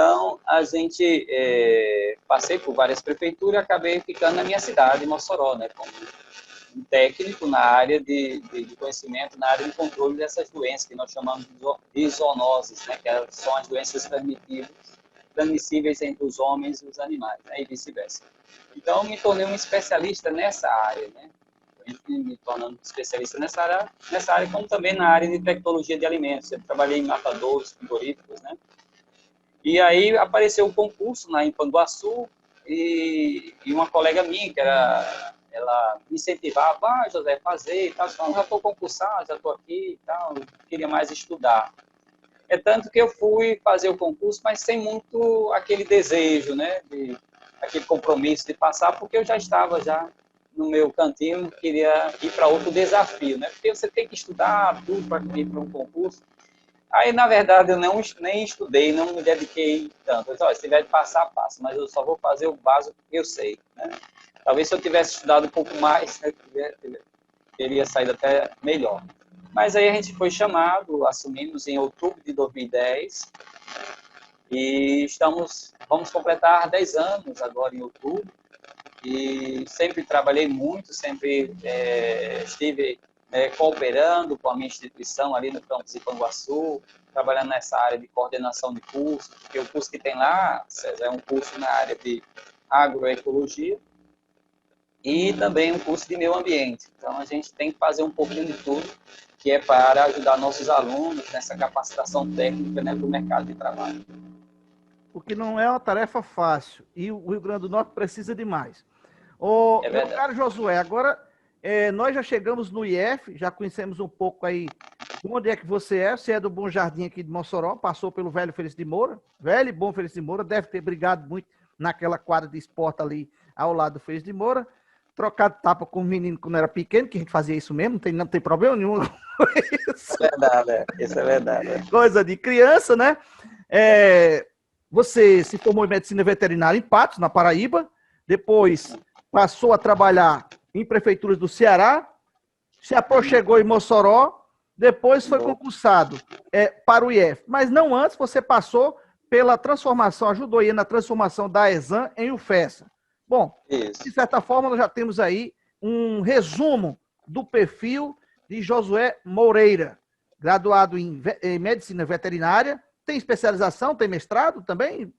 Então, a gente passei por várias prefeituras e acabei ficando na minha cidade, em Mossoró, né, como um técnico na área de conhecimento, na área de controle dessas doenças, que nós chamamos de zoonoses, né, que são as doenças transmissíveis entre os homens e os animais, né, e vice-versa. Então, me tornei um especialista nessa área, né, me tornando especialista nessa área, como também na área de tecnologia de alimentos. Eu trabalhei em matadouros, frigoríficos, né, e aí apareceu um concurso na Empanguaçu e uma colega minha, ela me incentivava, José, fazer e tal. Eu já estou concursado, já estou aqui e tal, queria mais estudar. É tanto que eu fui fazer o concurso, mas sem muito aquele desejo, né, aquele compromisso de passar, porque eu já estava no meu cantinho, queria ir para outro desafio, né, porque você tem que estudar tudo para ir para um concurso. Aí, na verdade, eu nem estudei, não me dediquei tanto. Eu disse, se tiver de passar, passa, mas eu só vou fazer o básico que eu sei, né? Talvez se eu tivesse estudado um pouco mais, né, teria saído até melhor. Mas aí a gente foi chamado, assumimos em outubro de 2010 e vamos completar 10 anos agora em outubro. E sempre trabalhei muito, sempre estive cooperando com a minha instituição ali no campus de Panguaçu, trabalhando nessa área de coordenação de cursos, porque o curso que tem lá, César, é um curso na área de agroecologia e também um curso de meio ambiente. Então, a gente tem que fazer um pouquinho de tudo, que é para ajudar nossos alunos nessa capacitação técnica, né, para o mercado de trabalho. Porque não é uma tarefa fácil, e o Rio Grande do Norte precisa de mais. Meu caro Josué, agora nós já chegamos no IF, já conhecemos um pouco aí onde é que você é do Bom Jardim aqui de Mossoró, passou pelo velho Felício de Moura, velho e bom Felício de Moura, deve ter brigado muito naquela quadra de esporte ali ao lado do Felício de Moura, trocado tapa com o menino quando era pequeno, que a gente fazia isso mesmo, não tem problema nenhum com isso. É verdade, isso é verdade. Coisa de criança, né? Você se formou em medicina veterinária em Patos, na Paraíba, depois passou a trabalhar em prefeituras do Ceará, se aproximou em Mossoró, depois foi concursado para o IF. Mas não antes, você passou pela transformação, ajudou aí na transformação da ESAM em UFESA. Bom, de certa forma, nós já temos aí um resumo do perfil de Josué Moreira, graduado em medicina veterinária, tem especialização, tem mestrado também?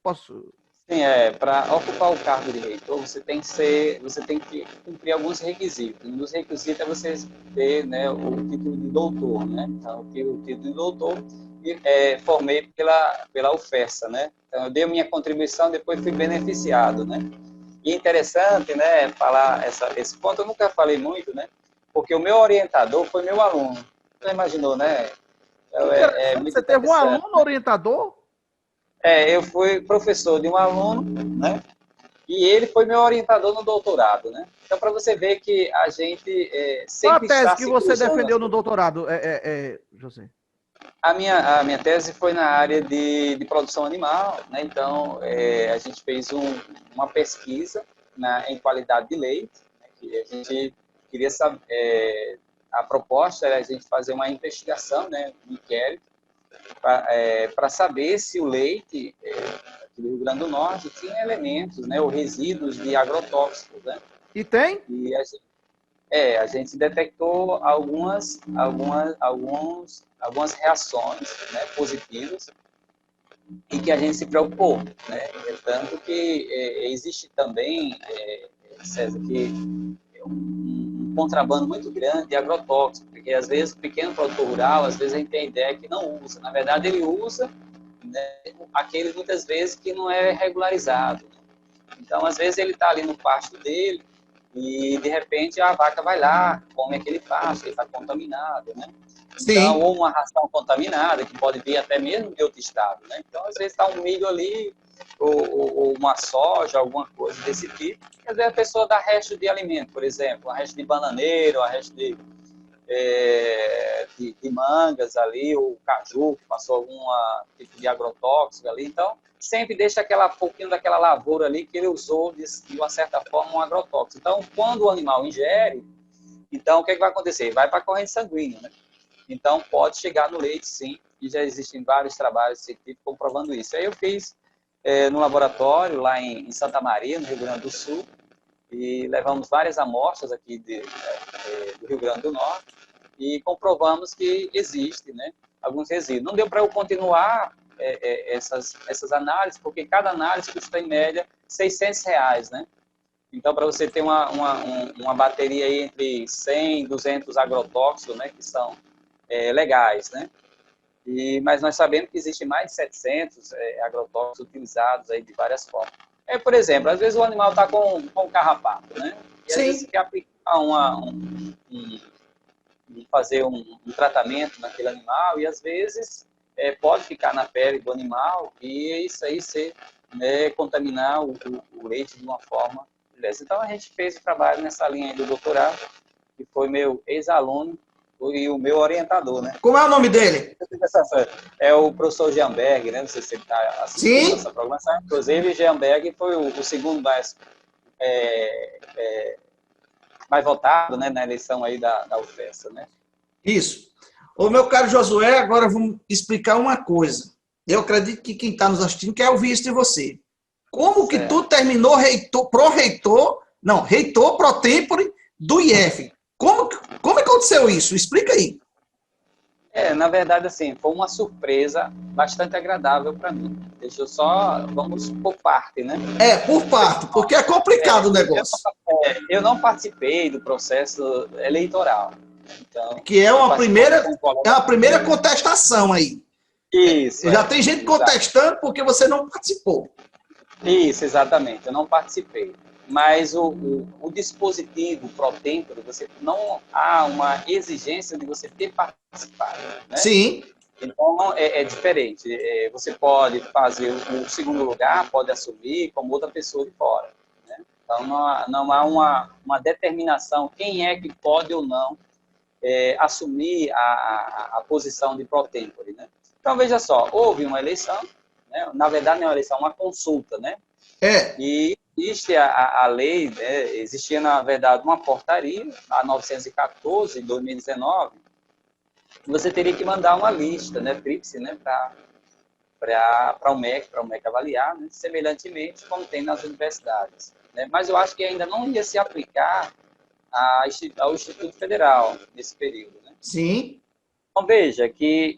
Sim, para ocupar o cargo de reitor, você tem que cumprir alguns requisitos. Um dos requisitos é você ter, né, o título de doutor, né? Então, eu tive o título de doutor e formei pela UFESA, né? Então, eu dei a minha contribuição, depois fui beneficiado, né? E é interessante, né, falar esse ponto, eu nunca falei muito, né? Porque o meu orientador foi meu aluno. Você imaginou, né? Muito você teve um aluno orientador? Eu fui professor de um aluno, né? E ele foi meu orientador no doutorado, né? Então, para você ver que a gente sempre está se cruzando. Qual a tese que você defendeu no doutorado, José? A minha tese foi na área de produção animal, né? Então, a gente fez uma pesquisa em qualidade de leite, né? Que a gente queria saber, a proposta era a gente fazer uma investigação, né? Um inquérito, para saber se o leite do Rio Grande do Norte tinha elementos, né, ou resíduos de agrotóxicos, né? E tem? E a gente detectou algumas reações, né, positivas e que a gente se preocupou, né? Tanto que existe também, César, que um contrabando muito grande de agrotóxicos, porque às vezes o pequeno produtor rural, às vezes a gente tem a ideia que não usa. Na verdade, ele usa, né, aquele muitas vezes que não é regularizado. Então, às vezes ele está ali no pasto dele e de repente a vaca vai lá, come aquele pasto, ele está contaminado, né? Então, ou uma ração contaminada, que pode vir até mesmo de outro estado, né? Então, às vezes está um milho ali, ou uma soja, alguma coisa desse tipo. Às vezes a pessoa dá resto de alimento, por exemplo, um resto de bananeiro, um resto de mangas ali, ou caju, que passou algum tipo de agrotóxico ali. Então, sempre deixa pouquinho daquela lavoura ali que ele usou, de uma certa forma, um agrotóxico. Então, quando o animal ingere, então, o que vai acontecer? Vai para a corrente sanguínea, né? Então, pode chegar no leite, sim, e já existem vários trabalhos científicos comprovando isso. Aí eu fiz no laboratório lá em Santa Maria, no Rio Grande do Sul, e levamos várias amostras aqui do Rio Grande do Norte e comprovamos que existe, né, alguns resíduos. Não deu para eu continuar essas análises, porque cada análise custa em média R$ 600, né? Então, para você ter uma bateria aí entre 100 e 200 agrotóxicos, né, que são legais, né? Mas nós sabemos que existe mais de 700 agrotóxicos utilizados aí de várias formas. Por exemplo, às vezes o animal está com carrapato, né? E às Sim. vezes você quer aplicar fazer um tratamento naquele animal e às vezes pode ficar na pele do animal e isso aí contaminar o leite de uma forma diversa. Então a gente fez o trabalho nessa linha aí do doutorado, que foi meu ex-aluno e o meu orientador, né? Como é o nome dele? É o professor Jeanberg, né? Não sei se ele está assistindo essa programação. Inclusive, Jeanberg foi o segundo mais votado, né, na eleição aí da UFESA, né? Isso. Ô, meu caro Josué, agora vamos explicar uma coisa. Eu acredito que quem está nos assistindo quer ouvir isso de você. Como que tu terminou reitor pro tempore do IF? Como aconteceu isso? Explica aí. Na verdade, assim, foi uma surpresa bastante agradável para mim. Vamos por parte, né? Por parte, porque é complicado o negócio. Eu não participei do processo eleitoral. Então, que é uma primeira contestação aí. Isso. Já tem gente contestando porque você não participou. Isso, exatamente. Eu não participei. Mas o dispositivo pro-tempore, você não há uma exigência de você ter participado, né? Sim. Então, é diferente. Você pode fazer o segundo lugar, pode assumir como outra pessoa de fora, né? Então, não há uma determinação quem é que pode ou não assumir a posição de pro-tempore, né? Então, veja só, houve uma eleição, né? Na verdade, não é uma eleição, é uma consulta, né? E existe a lei, né? Existia, na verdade, uma portaria, a 914, de 2019, você teria que mandar uma lista, né, tríplice, né, para o MEC avaliar, né, semelhantemente como tem nas universidades, né? Mas eu acho que ainda não ia se aplicar ao Instituto Federal nesse período, né? Sim. Então, veja que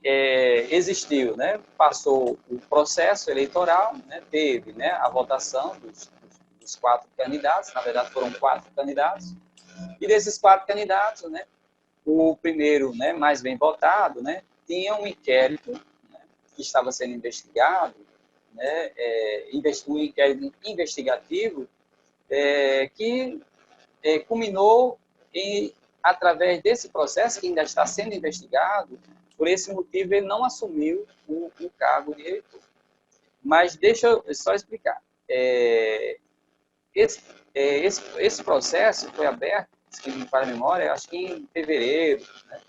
existiu, né, passou o processo eleitoral, né, teve, né, a votação dos 4 candidatos, na verdade foram 4 candidatos, e desses 4 candidatos, né, o primeiro, né, mais bem votado, né, tinha um inquérito, né, que estava sendo investigado, né, um inquérito investigativo que culminou através desse processo, que ainda está sendo investigado, por esse motivo ele não assumiu o cargo de reitor. Mas deixa eu só explicar. Esse processo foi aberto, se não me falha a memória, acho que em fevereiro, né?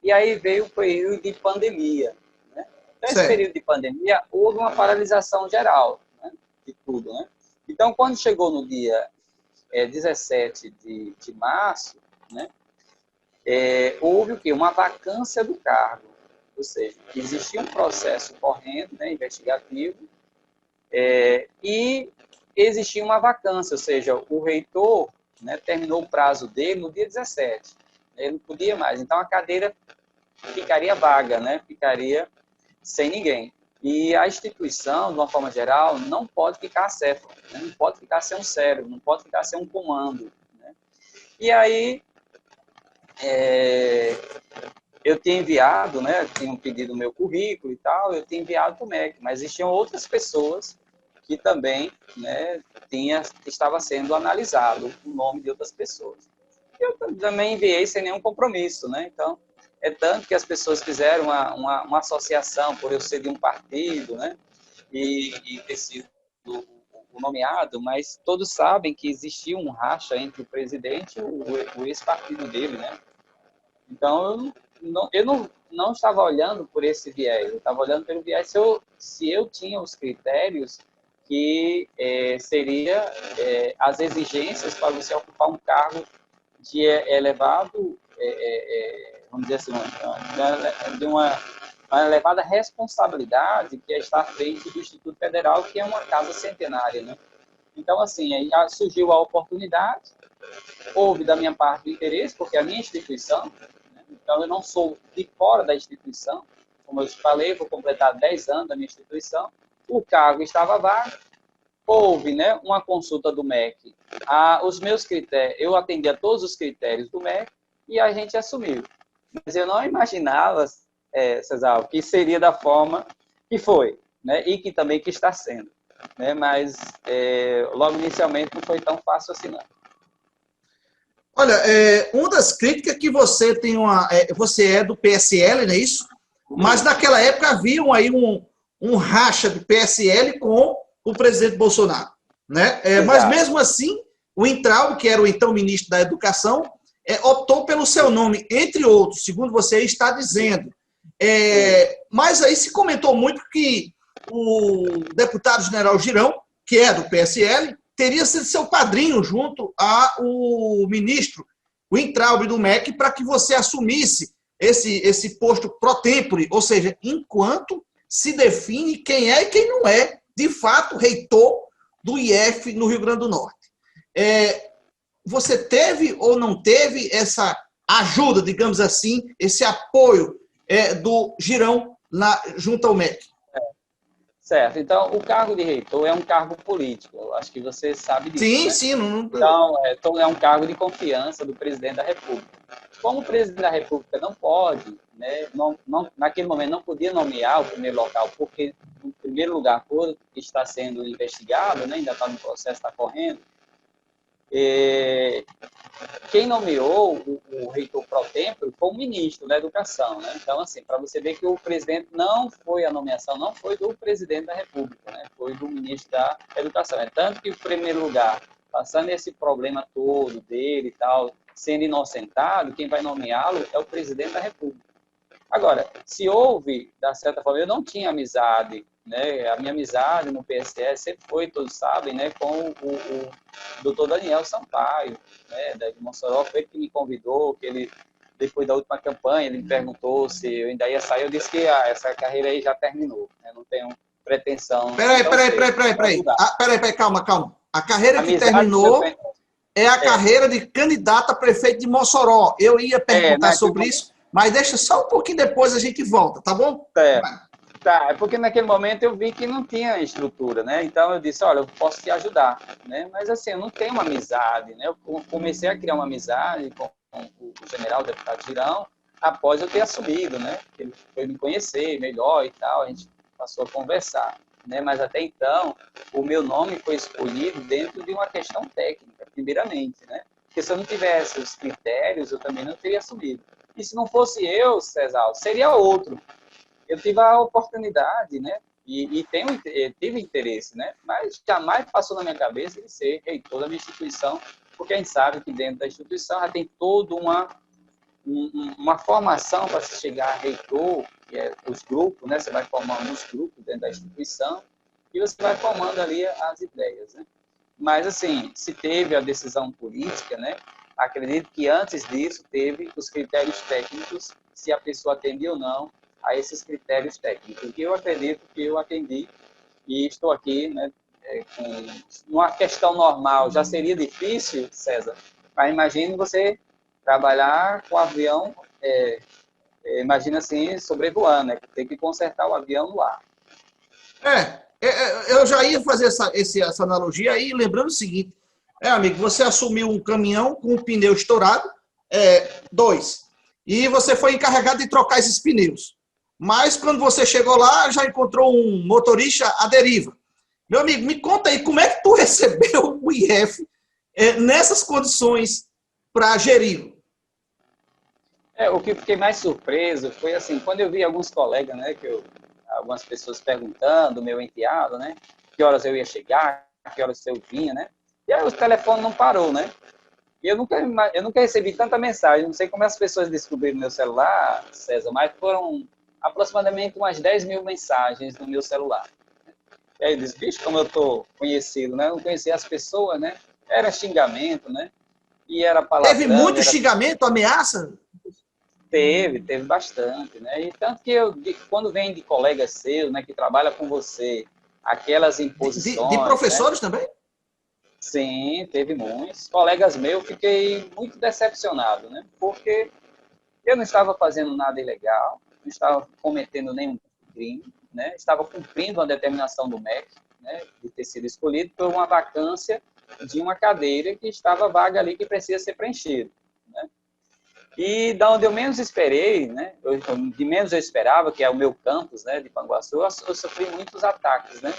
E aí veio o período de pandemia, né? Então, esse período de pandemia, houve uma paralisação geral, né, de tudo, né? Então, quando chegou no dia 17 de março, né, houve o quê? Uma vacância do cargo, ou seja, existia um processo correndo, né, investigativo, e existia uma vacância, ou seja, o reitor, né, terminou o prazo dele no dia 17, ele não podia mais, então a cadeira ficaria vaga, né, ficaria sem ninguém. E a instituição, de uma forma geral, não pode ficar acéfala, né? Não pode ficar sem um cérebro, não pode ficar sem um comando, né? E aí, eu tinha enviado, né? Tinham pedido o meu currículo e tal, eu tinha enviado para o MEC, mas existiam outras pessoas que também, né, estava sendo analisado o nome de outras pessoas. Eu também enviei sem nenhum compromisso, né? Então, tanto que as pessoas fizeram uma associação por eu ser de um partido, né? E ter sido o nomeado, mas todos sabem que existia um racha entre o presidente e o ex-partido dele, né? Então, eu não estava olhando por esse viés, eu estava olhando pelo viés se eu tinha os critérios que seria as exigências para você ocupar um cargo de elevado, vamos dizer assim, uma elevada responsabilidade que é estar à frente do Instituto Federal, que é uma casa centenária, né? Então, assim, aí surgiu a oportunidade, houve da minha parte o interesse, porque a minha instituição, né? Então eu não sou de fora da instituição, como eu te falei, vou completar 10 anos da minha instituição, o cargo estava vago, houve, né, uma consulta do MEC, os meus critérios, eu atendi a todos os critérios do MEC e a gente assumiu. Mas eu não imaginava, Cesar, que seria da forma que foi, né, e que também que está sendo. Né, mas logo inicialmente não foi tão fácil assim, não. Olha, uma das críticas é que você tem você é do PSL, não é isso? Mas naquela época havia aí um racha do PSL com o presidente Bolsonaro, né? Mas mesmo assim, o Weintraub, que era o então ministro da Educação, optou pelo seu nome, entre outros, segundo você está dizendo. Mas aí se comentou muito que o deputado general Girão, que é do PSL, teria sido seu padrinho junto ao ministro Weintraub do MEC para que você assumisse esse posto pro tempore, ou seja, enquanto se define quem é e quem não é, de fato, reitor do IF no Rio Grande do Norte. Você teve ou não teve essa ajuda, digamos assim, esse apoio do Girão junto ao MEC? Certo. Então, o cargo de reitor é um cargo político. Eu acho que você sabe disso. Sim, né? sim. Então, é um cargo de confiança do presidente da República. Como o presidente da República não pode, né, naquele momento não podia nomear o primeiro local, porque, no primeiro lugar, por está sendo investigado, né, ainda está no processo, está correndo, quem nomeou o reitor pro tempore foi o ministro da Educação, né? Então, assim, para você ver que o presidente a nomeação não foi do presidente da República, né? Foi do ministro da Educação. Tanto que, em primeiro lugar, passando esse problema todo dele e tal, sendo inocentado, quem vai nomeá-lo é o presidente da República. Agora, se houve, da certa forma, eu não tinha amizade, né? A minha amizade no PSL sempre foi, todos sabem, né, com o doutor Daniel Sampaio, né, da Mossoró, foi ele que me convidou, que ele, depois da última campanha, ele me perguntou se eu ainda ia sair, eu disse que essa carreira aí já terminou, né? Não tenho pretensão. Peraí, calma. A carreira que terminou é a carreira de candidato a prefeito de Mossoró. Eu ia perguntar sobre isso, mas deixa só um pouquinho depois a gente volta, tá bom? Tá, é porque naquele momento eu vi que não tinha estrutura, né? Então eu disse, olha, eu posso te ajudar, né? Mas assim, eu não tenho uma amizade, né? Eu comecei a criar uma amizade com o general, o deputado Girão, após eu ter assumido, né? Ele foi me conhecer melhor e tal, a gente passou a conversar, né? Mas até então, o meu nome foi escolhido dentro de uma questão técnica, primeiramente, né? Porque se eu não tivesse os critérios, eu também não teria assumido. E se não fosse eu, Cesar, seria outro. Eu tive a oportunidade, né? E tive interesse, né? Mas jamais passou na minha cabeça de ser reitor da minha instituição, porque a gente sabe que dentro da instituição já tem toda uma formação para se chegar a reitor, que é os grupos, né? Você vai formando os grupos dentro da instituição e você vai formando ali as ideias, né? Mas, assim, se teve a decisão política, né? Acredito que antes disso teve os critérios técnicos, se a pessoa atendia ou não a esses critérios técnicos, que eu acredito que eu atendi e estou aqui, né, com uma questão normal. Já seria difícil, César, mas imagine você trabalhar com o avião, imagina assim, sobrevoando, né, tem que consertar o avião no ar. Eu já ia fazer essa analogia aí, lembrando o seguinte, amigo, você assumiu um caminhão com um pneu estourado, 2, e você foi encarregado de trocar esses pneus. Mas quando você chegou lá, já encontrou um motorista à deriva. Meu amigo, me conta aí, como é que tu recebeu o IF nessas condições para gerir? O que fiquei mais surpreso foi assim, quando eu vi alguns colegas, né, algumas pessoas perguntando, meu enteado, né, que horas eu ia chegar, que horas eu vinha, né, e aí o telefone não parou, né, e eu nunca recebi tanta mensagem, não sei como as pessoas descobriram meu celular, César, mas foram aproximadamente umas 10 mil mensagens no meu celular. E aí eu disse, bicho, como eu tô conhecido, né? Eu não conhecia as pessoas, né? Era xingamento, né? E era palavrão. Teve muito xingamento, ameaça? Teve bastante, né? E tanto que quando vem de colegas seus, né, que trabalha com você, aquelas imposições, De né? professores também? Sim, teve muitos. Colegas meus, fiquei muito decepcionado, né? Porque eu não estava fazendo nada ilegal, não estava cometendo nenhum crime, né? Estava cumprindo uma determinação do MEC, né, de ter sido escolhido por uma vacância de uma cadeira que estava vaga ali que precisa ser preenchida, né? E da onde eu menos esperei, né, de menos eu esperava, que é o meu campus, né, de Panguaçu, eu sofri muitos ataques, né?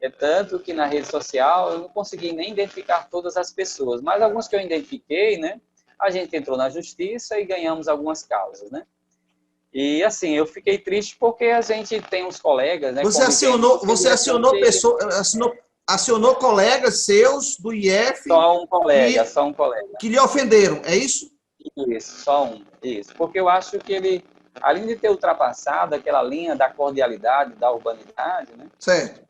É tanto que na rede social eu não consegui nem identificar todas as pessoas, mas alguns que eu identifiquei, né, a gente entrou na justiça e ganhamos algumas causas, né? E assim, eu fiquei triste porque a gente tem uns colegas, né, convivendo Você acionou diretamente, pessoa, acionou colegas seus do IF que, só um colega. que lhe ofenderam, é isso? Isso, só um, isso. Porque eu acho que ele, além de ter ultrapassado aquela linha da cordialidade, da urbanidade, né? Certo.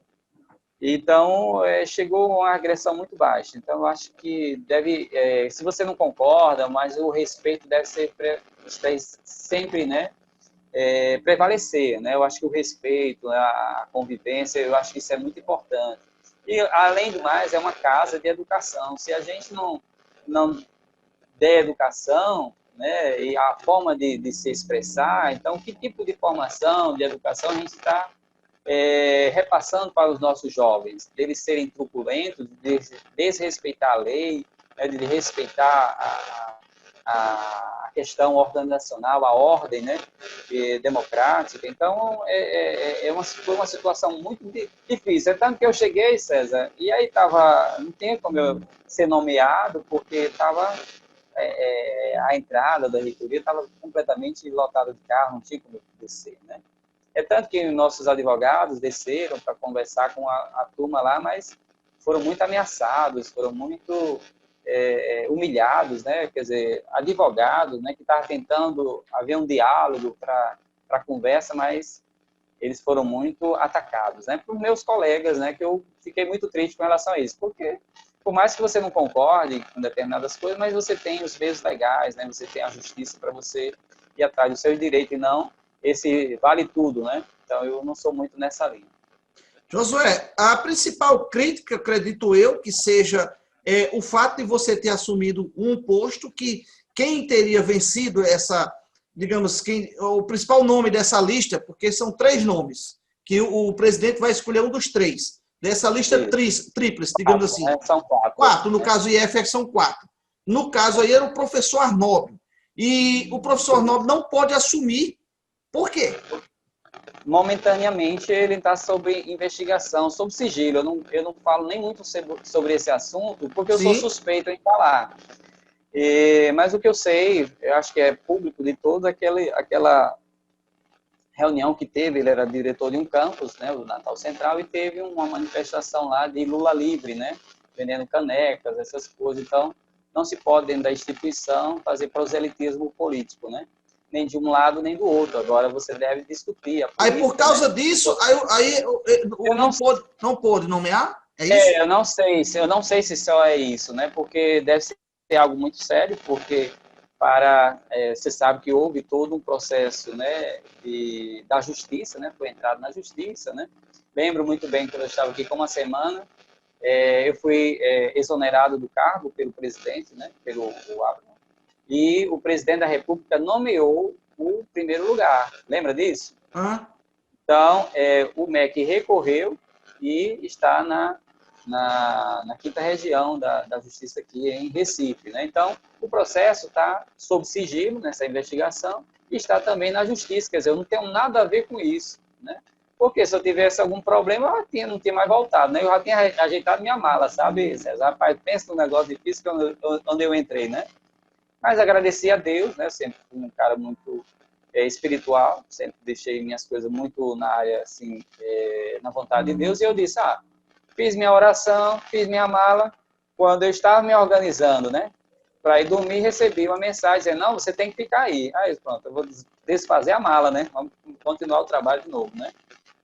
Então, chegou a uma agressão muito baixa. Então, eu acho que deve, se você não concorda, mas o respeito deve ser sempre, né, prevalecer, né? Eu acho que o respeito, a convivência, eu acho que isso é muito importante. E, além do mais, é uma casa de educação. Se a gente não der educação, né, e a forma de se expressar, então, que tipo de formação, de educação a gente está repassando para os nossos jovens, deles serem truculentos, de desrespeitar a lei, né, de respeitar a questão organizacional, a ordem, né, democrática. Então, foi uma situação muito difícil. É tanto que eu cheguei, César, e aí não tinha como eu ser nomeado, porque estava a entrada da reitoria estava completamente lotada de carro, não tinha como descer, né? É tanto que nossos advogados desceram para conversar com a turma lá, mas foram muito ameaçados, foram muito humilhados, né? Quer dizer, advogados, né, que estavam tentando haver um diálogo para a conversa, mas eles foram muito atacados, né? Por meus colegas, né? Que eu fiquei muito triste com relação a isso, porque por mais que você não concorde com determinadas coisas, mas você tem os meios legais, né? Você tem a justiça para você ir atrás dos seus direitos e não esse vale tudo, né? Então eu não sou muito nessa linha. Josué, a principal crítica, acredito eu, que seja o fato de você ter assumido um posto que quem teria vencido essa, digamos, o principal nome dessa lista, porque são 3 nomes, que o presidente vai escolher um dos 3. Dessa lista tríplice, digamos assim. São 4. 4, no caso do IF são 4. No caso aí era o professor Arnóbio. E o professor Arnóbio não pode assumir. Por quê? Momentaneamente ele está sob investigação, sob sigilo. Eu não falo nem muito sobre esse assunto, porque eu sou suspeito em falar. Mas o que eu sei, eu acho que é público de toda aquela reunião que teve, ele era diretor de um campus, né, o Natal Central, e teve uma manifestação lá de Lula livre, né, vendendo canecas, essas coisas. Então, não se pode, dentro da instituição, fazer proselitismo político, né? Nem de um lado, nem do outro. Agora, você deve discutir. A política, aí, por causa né? disso, não pôde nomear? É isso? Eu não sei se só é isso, né? Porque deve ser algo muito sério, porque você sabe que houve todo um processo, né, da justiça, né? Foi entrado na justiça, né? Lembro muito bem que eu estava aqui com uma semana, eu fui exonerado do cargo pelo presidente, né? Pelo Abraham, e o presidente da República nomeou o primeiro lugar. Lembra disso? Então, o MEC recorreu e está na 5ª região da Justiça aqui em Recife, né? Então, o processo está sob sigilo nessa investigação e está também na Justiça. Quer dizer, eu não tenho nada a ver com isso, né? Porque se eu tivesse algum problema, eu não tinha mais voltado, né? Eu já tinha ajeitado minha mala, sabe, César? Rapaz, pensa num negócio difícil onde eu entrei, né? Mas agradeci a Deus, né? Eu sempre fui um cara muito espiritual, sempre deixei minhas coisas muito na área, assim, na vontade de Deus, e eu disse, fiz minha oração, fiz minha mala. Quando eu estava me organizando, né, para ir dormir, recebi uma mensagem dizendo, não, você tem que ficar aí. Aí, pronto, eu vou desfazer a mala, né, vamos continuar o trabalho de novo, né.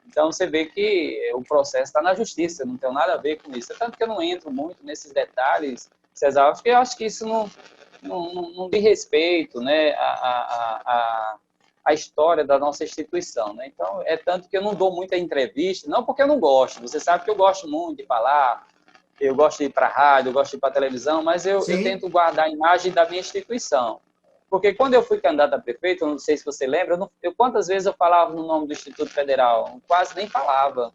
Então, você vê que o processo está na justiça, não tem nada a ver com isso. Tanto que eu não entro muito nesses detalhes, César, eu acho que isso não diz respeito, né, a história da nossa instituição, né? Então, é tanto que eu não dou muita entrevista, não porque eu não gosto, você sabe que eu gosto muito de falar, eu gosto de ir para a rádio, eu gosto de ir para a televisão, mas eu tento guardar a imagem da minha instituição. Porque quando eu fui candidato a prefeito, eu não sei se você lembra, quantas vezes eu falava no nome do Instituto Federal? Eu quase nem falava,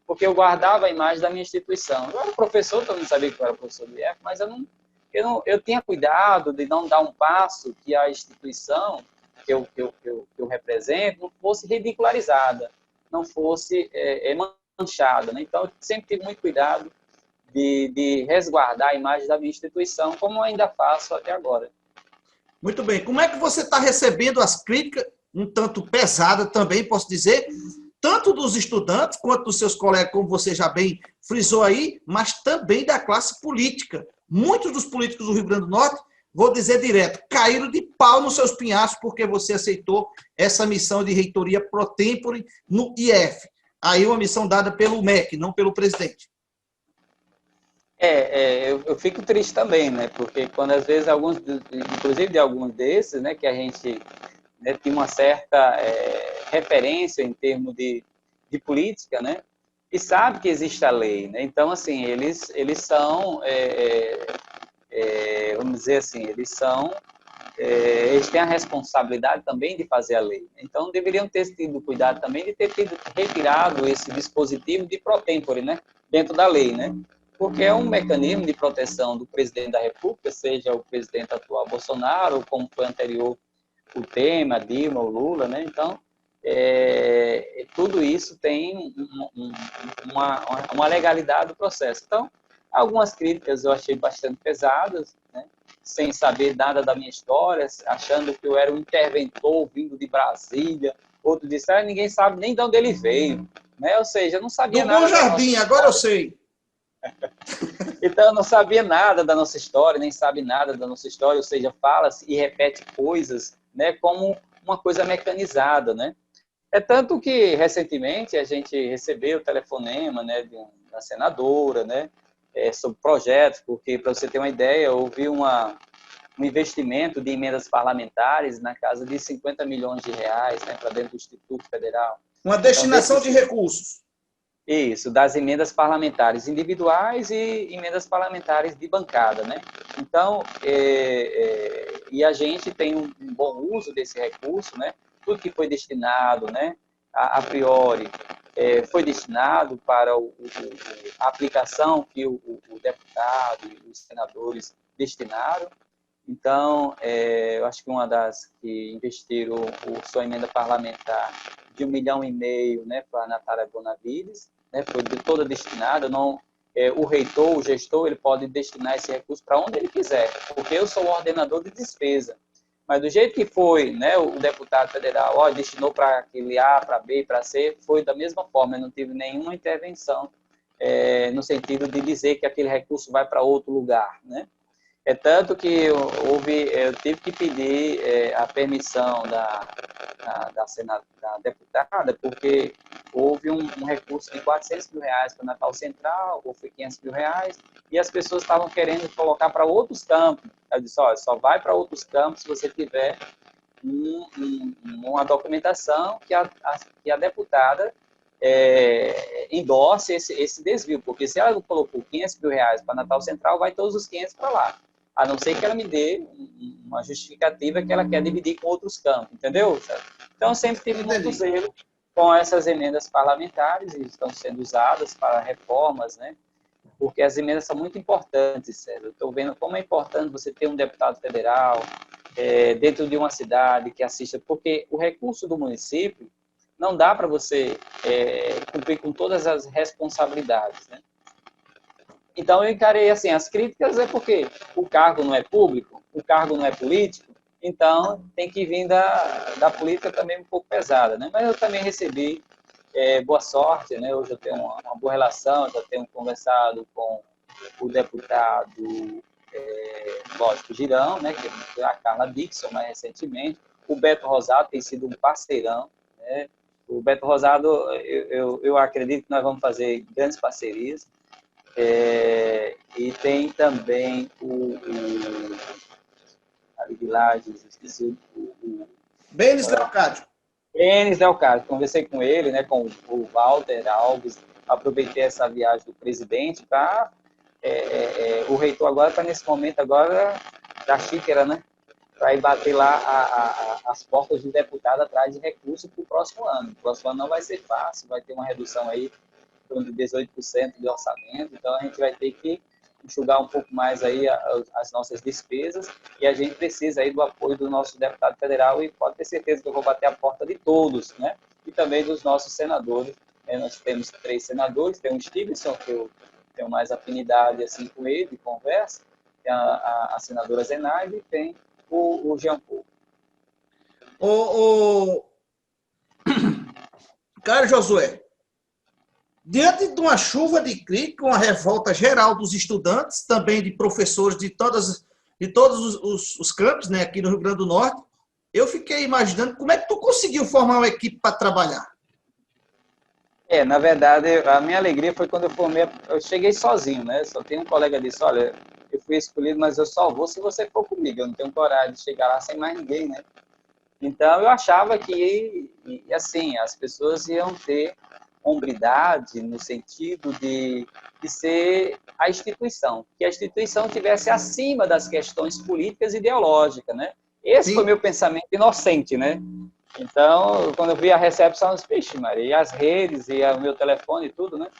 porque eu guardava a imagem da minha instituição. Eu era professor, todo mundo sabia que eu era professor do IF, mas eu tinha cuidado de não dar um passo que a instituição que eu represento não fosse ridicularizada, não fosse manchada, né? Então, eu sempre tive muito cuidado de resguardar a imagem da minha instituição, como eu ainda faço até agora. Muito bem. Como é que você está recebendo as críticas, um tanto pesadas também, posso dizer, tanto dos estudantes quanto dos seus colegas, como você já bem frisou aí, mas também da classe política. Muitos dos políticos do Rio Grande do Norte, vou dizer direto, caíram de pau nos seus pinhachos porque você aceitou essa missão de reitoria pro tempore no IF. Aí uma missão dada pelo MEC, não pelo presidente. Eu fico triste também, né? Porque quando às vezes inclusive de alguns desses, né, que a gente, né, tem uma certa referência em termos de política, né? E sabe que existe a lei, né? Então, assim, eles são, vamos dizer assim, eles têm a responsabilidade também de fazer a lei. Então, deveriam ter tido cuidado também de ter retirado esse dispositivo de pro tempore, né? Dentro da lei, né? Porque é um mecanismo de proteção do presidente da República, seja o presidente atual Bolsonaro, ou como foi anterior o Temer, a Dilma, o Lula, né? Então, tudo isso tem uma legalidade do processo. Então, algumas críticas eu achei bastante pesadas, né? Sem saber nada da minha história, achando que eu era um interventor vindo de Brasília. Outro disse, ninguém sabe nem de onde ele veio, né? Ou seja, eu não sabia do Bom nada. Jardim, agora eu sei. Então, eu não sabia nada da nossa história, nem sabe nada da nossa história, ou seja, fala-se e repete coisas, né, como uma coisa mecanizada, né? É tanto que, recentemente, a gente recebeu o telefonema, né, da senadora, né, sobre projetos, porque, para você ter uma ideia, houve um investimento de emendas parlamentares na casa de 50 milhões de reais, né, para dentro do Instituto Federal. Uma destinação de recursos. Isso, das emendas parlamentares individuais e emendas parlamentares de bancada, né? Então, e a gente tem um bom uso desse recurso, né? Tudo que foi destinado, né? A priori, foi destinado para a aplicação que o deputado e os senadores destinaram. Então, eu acho que uma das que investiram sua emenda parlamentar de 1,5 milhão, né, para a Natália Bonavides, né, foi toda destinada, não, o reitor, o gestor, ele pode destinar esse recurso para onde ele quiser, porque eu sou o ordenador de despesa. Mas do jeito que foi, né, o deputado federal, destinou para aquele A, para B, para C, foi da mesma forma, eu não tive nenhuma intervenção no sentido de dizer que aquele recurso vai para outro lugar, né? É tanto que eu tive que pedir a permissão da deputada, porque houve um recurso de 400 mil reais para o Natal Central, ou foi 500 mil reais, e as pessoas estavam querendo colocar para outros campos. Eu disse, olha, só vai para outros campos se você tiver uma documentação que a deputada endosse esse desvio, porque se ela colocou 500 mil reais para Natal Central, vai todos os 500 para lá. A não ser que ela me dê uma justificativa que ela quer dividir com outros campos, entendeu? Então, eu sempre tive muito zelo com essas emendas parlamentares, e estão sendo usadas para reformas, né? Porque as emendas são muito importantes, César. Eu estou vendo como é importante você ter um deputado federal dentro de uma cidade que assista, porque o recurso do município não dá para você cumprir com todas as responsabilidades, né? Então, eu encarei assim, as críticas é porque o cargo não é público, o cargo não é político, então tem que vir da política também um pouco pesada, né? Mas eu também recebi boa sorte, né? Hoje eu tenho uma boa relação, já tenho conversado com o deputado, lógico, Girão, né? Que é a Carla Dixon, mais recentemente. O Beto Rosado tem sido um parceirão, né? O Beto Rosado, eu acredito que nós vamos fazer grandes parcerias. E tem também de Lages, esqueci Benes Leocádio. Benes Leocádio, conversei com ele, né, com o Walter Alves, aproveitei essa viagem do presidente para... o reitor agora está nesse momento agora da xícara, né, para ir bater lá as portas do deputado atrás de recursos para o próximo ano. O próximo ano não vai ser fácil, vai ter uma redução aí de 18% de orçamento, então a gente vai ter que enxugar um pouco mais aí as nossas despesas e a gente precisa aí do apoio do nosso deputado federal e pode ter certeza que eu vou bater a porta de todos, né? E também dos nossos senadores. Nós temos 3 senadores, tem o Stevenson, que eu tenho mais afinidade assim com ele, conversa, tem a senadora Zenaide e tem o Jean Paul. Cara, Josué, diante de uma chuva de crítica, uma revolta geral dos estudantes, também de professores de todos os campos, né, aqui no Rio Grande do Norte, eu fiquei imaginando como é que tu conseguiu formar uma equipe para trabalhar. Na verdade, a minha alegria foi quando eu cheguei sozinho, né? Só tem um colega que disse, olha, eu fui escolhido, mas eu só vou se você for comigo, eu não tenho coragem de chegar lá sem mais ninguém, né? Então, eu achava que, assim, as pessoas iam ter hombridade no sentido de ser a instituição, que a instituição estivesse acima das questões políticas e ideológicas, né? Esse foi meu pensamento inocente, né? Então, quando eu vi a recepção, eu disse, vixe, Maria, e as redes, e o meu telefone e tudo, né?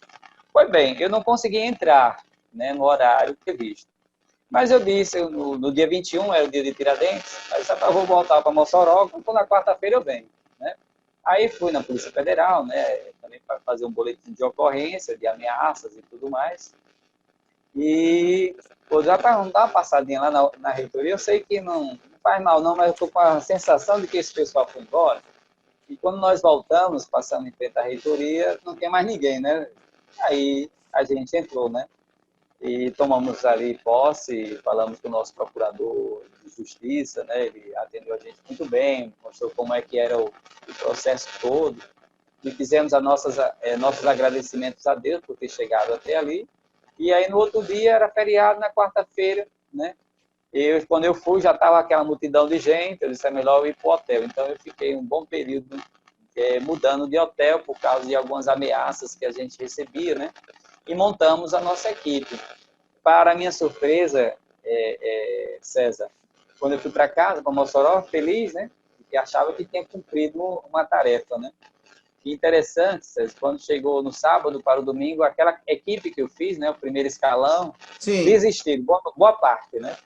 Foi bem, eu não consegui entrar, né, no horário previsto. Mas eu disse, no dia 21, era o dia de Tiradentes, aí eu vou voltar para Mossoró, então na quarta-feira eu venho, né? Aí fui na Polícia Federal, né, também para fazer um boletim de ocorrência, de ameaças e tudo mais. E vou já dar uma passadinha lá na reitoria, eu sei que não faz mal não, mas eu estou com a sensação de que esse pessoal foi embora. E quando nós voltamos, passando em frente à reitoria, não tem mais ninguém, né? Aí a gente entrou, né? E tomamos ali posse, falamos com o nosso procurador de justiça, né? Ele atendeu a gente muito bem, mostrou como é que era o processo todo, e fizemos nossos agradecimentos a Deus por ter chegado até ali, e aí no outro dia era feriado, na quarta-feira, né? Quando eu fui, já estava aquela multidão de gente, eu disse, é melhor eu ir para o hotel, então eu fiquei um bom período mudando de hotel por causa de algumas ameaças que a gente recebia, né? E montamos a nossa equipe. Para minha surpresa, César, quando eu fui para casa, para Mossoró, feliz, né? Porque achava que tinha cumprido uma tarefa, né? E interessante, César, quando chegou no sábado para o domingo, aquela equipe que eu fiz, né? O primeiro escalão, desistiram, boa parte, né?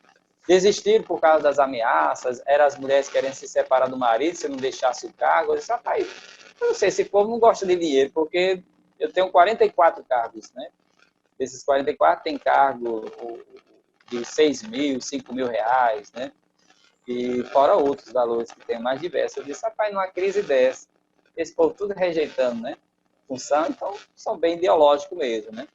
Desistiram por causa das ameaças, eram as mulheres querendo se separar do marido, se não deixasse o cargo. Eu disse, rapaz, eu não sei, esse povo não gosta de dinheiro, porque eu tenho 44 cargos, né? Desses 44 tem cargo de 6 mil, 5 mil reais, né? E fora outros valores que tem mais diversos. Eu disse, rapaz, numa crise dessa, esse povo tudo rejeitando, né? Função, então são bem ideológicos mesmo, né?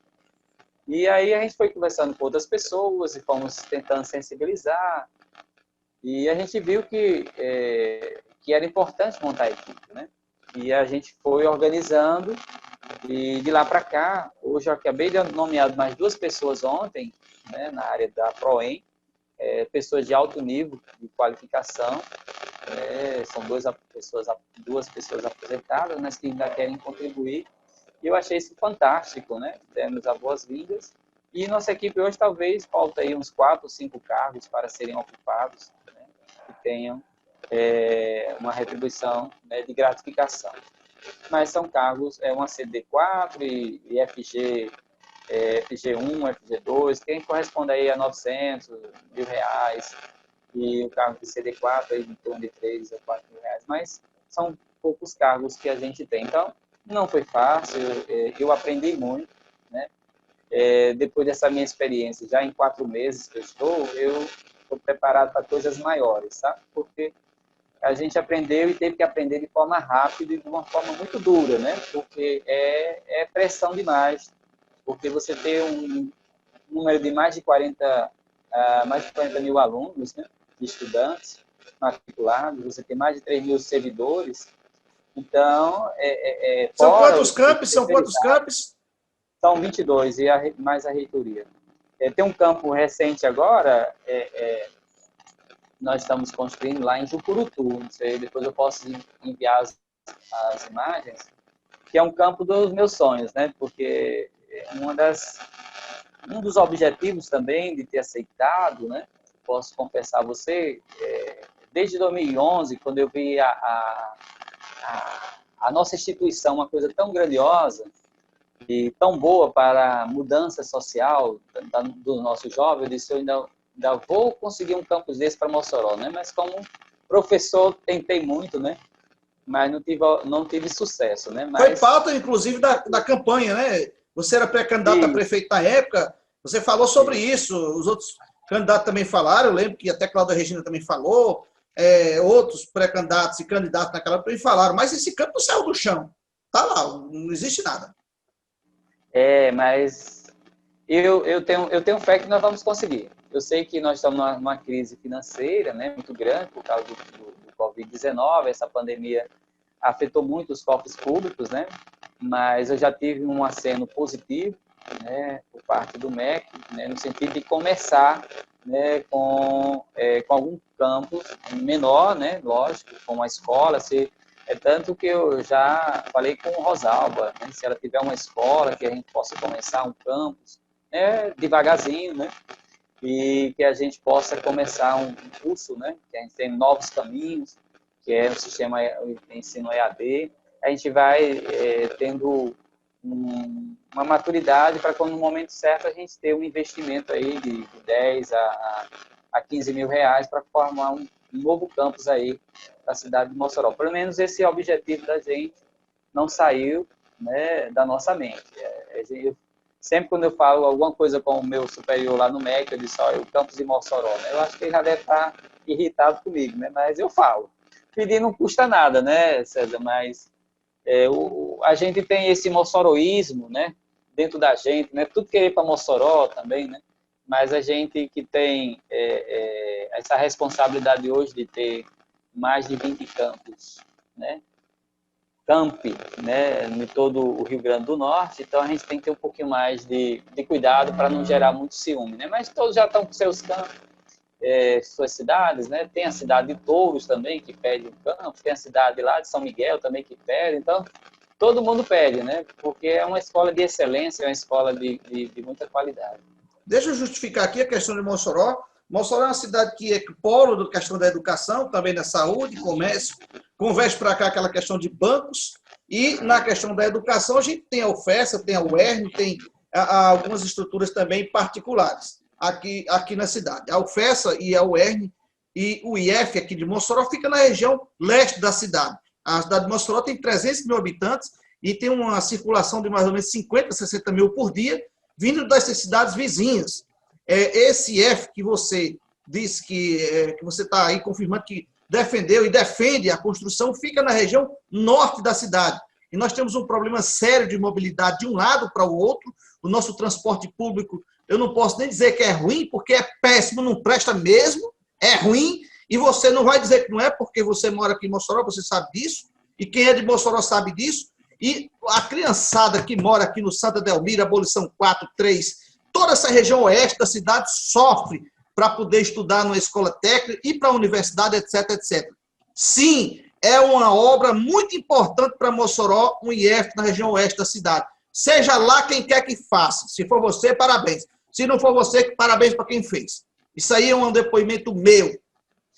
E aí a gente foi conversando com outras pessoas e fomos tentando sensibilizar. E a gente viu que era importante montar a equipe, né? E a gente foi organizando. E de lá para cá, hoje eu acabei de nomear mais 2 pessoas ontem, né, na área da PROEM, pessoas de alto nível de qualificação, são 2 pessoas aposentadas, mas que ainda querem contribuir. E eu achei isso fantástico, né? Demos as boas-vindas. E nossa equipe hoje talvez falta aí uns 4 ou 5 cargos para serem ocupados, né, que tenham uma retribuição, né, de gratificação. Mas são cargos, uma CD4 e FG1, FG2, quem corresponde aí a 900 mil reais, e o cargo de CD4 aí em torno de 3 a 4 mil reais, mas são poucos cargos que a gente tem. Então, não foi fácil, eu aprendi muito, né? Depois dessa minha experiência, já em 4 meses que eu estou preparado para coisas maiores, sabe? Porque a gente aprendeu e teve que aprender de forma rápida e de uma forma muito dura, né? Porque é pressão demais, porque você tem um número de mais de 40 mil alunos, né? De estudantes matriculados, você tem mais de 3 mil servidores, então... São quantos campos? São quantos campos? São 22, mais a reitoria. Tem um campo recente agora, nós estamos construindo lá em Jucurutu. Não sei, depois eu posso enviar as imagens, que é um campo dos meus sonhos, né? Porque um dos objetivos também de ter aceitado, né? Posso confessar a você, desde 2011, quando eu vi a nossa instituição, uma coisa tão grandiosa e tão boa para a mudança social do nosso jovem, eu disse, eu ainda vou conseguir um campus desse para Mossoró, né? Mas como professor, tentei muito, né? Mas não tive sucesso, né? Foi pauta, inclusive, da campanha, né? Você era pré-candidato a prefeito na época, você falou sobre isso, os outros candidatos também falaram, eu lembro que até Cláudia Regina também falou, outros pré-candidatos e candidatos naquela época também falaram, mas esse campo não saiu do chão, tá lá, não existe nada. Mas eu tenho fé que nós vamos conseguir. Eu sei que nós estamos numa crise financeira, né, muito grande por causa do Covid-19, essa pandemia afetou muito os cofres públicos, né, mas eu já tive um aceno positivo, né, por parte do MEC, né, no sentido de começar, né, com algum campus menor, né, lógico, com a escola, tanto que eu já falei com Rosalba, né, se ela tiver uma escola que a gente possa começar um campus, devagarzinho, né, e que a gente possa começar um curso, né, que a gente tem novos caminhos, que é o sistema de ensino EAD, a gente vai tendo uma maturidade para quando no momento certo a gente ter um investimento aí de 10 a 15 mil reais para formar um novo campus aí da cidade de Mossoró. Pelo menos esse objetivo da gente não saiu, né, da nossa mente. Sempre quando eu falo alguma coisa com o meu superior lá no MEC, eu disse, olha, o campus de Mossoró, né? Eu acho que ele já deve estar irritado comigo, né? Mas eu falo. Pedir não custa nada, né, César? Mas a gente tem esse mossoroísmo, né, dentro da gente, né? Tudo querer para Mossoró também, né? Mas a gente que tem essa responsabilidade hoje de ter mais de 20 campos, né? Campi, né, em todo o Rio Grande do Norte, então a gente tem que ter um pouquinho mais de cuidado para não gerar muito ciúme, né? Mas todos já estão com seus campos, suas cidades, né? Tem a cidade de Touros também, que pede um campo, tem a cidade lá de São Miguel também que pede, então todo mundo pede, né? Porque é uma escola de excelência, é uma escola de muita qualidade. Deixa eu justificar aqui a questão de Mossoró. Mossoró é uma cidade que é polo da questão da educação, também da saúde, comércio. Converse para cá aquela questão de bancos. E na questão da educação, a gente tem a UFESA, tem a UERN, tem algumas estruturas também particulares aqui na cidade. A UFESA e a UERN e o IF aqui de Mossoró fica na região leste da cidade. A cidade de Mossoró tem 300 mil habitantes e tem uma circulação de mais ou menos 50, 60 mil por dia, vindo dessas cidades vizinhas. Esse IF que você disse que você está aí confirmando que defendeu e defende a construção, fica na região norte da cidade. E nós temos um problema sério de mobilidade de um lado para o outro. O nosso transporte público, eu não posso nem dizer que é ruim, porque é péssimo, não presta mesmo, é ruim, e você não vai dizer que não é, porque você mora aqui em Mossoró, você sabe disso, e quem é de Mossoró sabe disso, e a criançada que mora aqui no Santa Delmira, Abolição 4, 3, toda essa região oeste da cidade sofre para poder estudar numa escola técnica e para a universidade, etc, etc. Sim, é uma obra muito importante para Mossoró, um IF na região oeste da cidade. Seja lá quem quer que faça. Se for você, parabéns. Se não for você, parabéns para quem fez. Isso aí é um depoimento meu.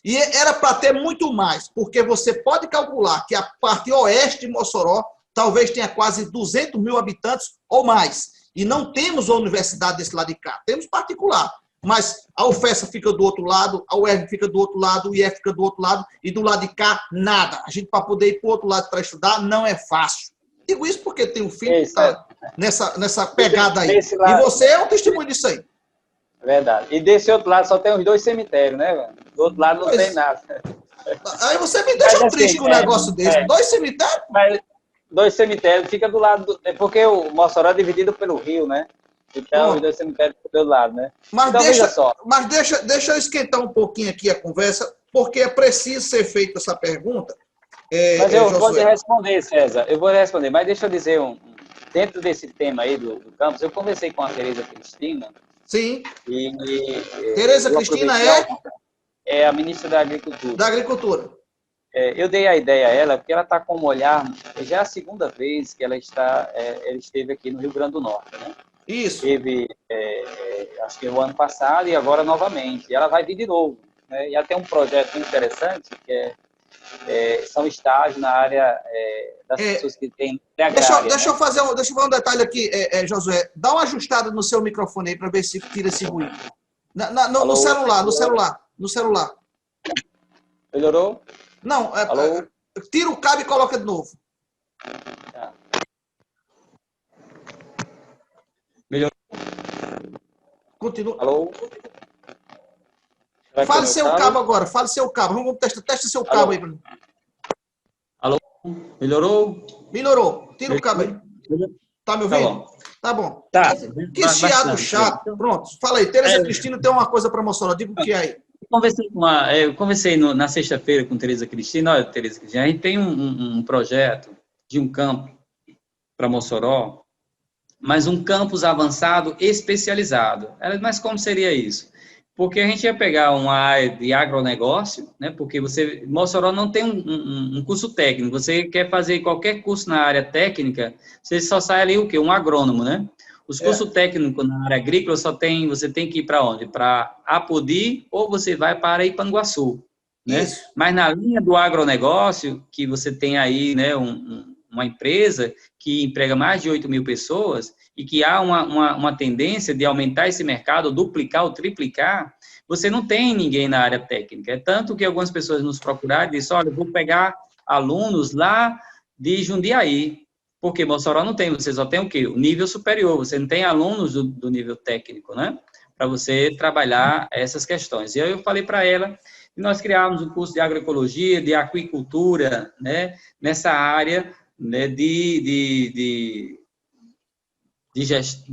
E era para ter muito mais, porque você pode calcular que a parte oeste de Mossoró talvez tenha quase 200 mil habitantes ou mais. E não temos a universidade desse lado de cá. Temos particular. Mas a UFESA fica do outro lado, a UERN fica do outro lado, o IF fica do outro lado, e do lado de cá, nada. A gente, para poder ir para o outro lado para estudar, não é fácil. Digo isso porque tem um filho que está nessa pegada aí. Lado, e você é um testemunho disso aí. Verdade. E desse outro lado só tem os 2 cemitérios, né, velho? Do outro lado não tem nada. Aí você me deixa triste com um negócio desse. 2 cemitérios? Mas 2 cemitérios, fica do lado... Porque o Mossoró é dividido pelo rio, né? Então, os 2 cemitérios ficam do lado, né? Mas, então, deixa eu esquentar um pouquinho aqui a conversa, porque é preciso ser feita essa pergunta. Mas eu vou te responder, César. Eu vou responder, mas deixa eu dizer, dentro desse tema aí do campus, eu conversei com a Tereza Cristina. Sim. Tereza Cristina é a ministra da Agricultura. Da Agricultura. Eu dei a ideia a ela, porque ela está com um olhar, já é a segunda vez que ela esteve aqui no Rio Grande do Norte, né? Isso. Esteve, acho que o ano passado e agora novamente. E ela vai vir de novo, né? E até um projeto interessante, que são estágios na área das pessoas que têm agrária. Deixa eu fazer um detalhe aqui, Josué. Dá uma ajustada no seu microfone aí para ver se tira esse ruído. No celular. Melhorou? Não, tira o cabo e coloca de novo. Tá. Melhorou? Continua. Alô? Fale seu cabo agora, Vamos testar seu cabo aí. Alô? Melhorou? Melhorou. Tira o cabo aí. Tá me ouvindo? Tá bom. Tá. Que chiado chato. Pronto. Fala aí. Tereza Cristina tem uma coisa para Mossoró. Diga o que é aí. Eu conversei na sexta-feira com Tereza Cristina. Olha, Tereza Cristina, a gente tem um projeto de um campo para Mossoró, mas um campus avançado especializado. Mas como seria isso? Porque a gente ia pegar uma área de agronegócio, né? Porque Mossoró não tem um curso técnico. Você quer fazer qualquer curso na área técnica, você só sai ali o quê? Um agrônomo, né? Os cursos técnicos na área agrícola você tem que ir para onde? Para Apodi ou você vai para Ipanguaçu, né? Isso. Mas na linha do agronegócio, que você tem aí, né, uma empresa que emprega mais de 8 mil pessoas e que há uma tendência de aumentar esse mercado, duplicar ou triplicar, você não tem ninguém na área técnica. É tanto que algumas pessoas nos procuraram e disseram, olha, eu vou pegar alunos lá de Jundiaí, porque Mossoró não tem, você só tem o quê? O nível superior, você não tem alunos do nível técnico, né? Para você trabalhar essas questões. E aí eu falei para ela que nós criávamos um curso de agroecologia, de aquicultura, né? Nessa área, né? de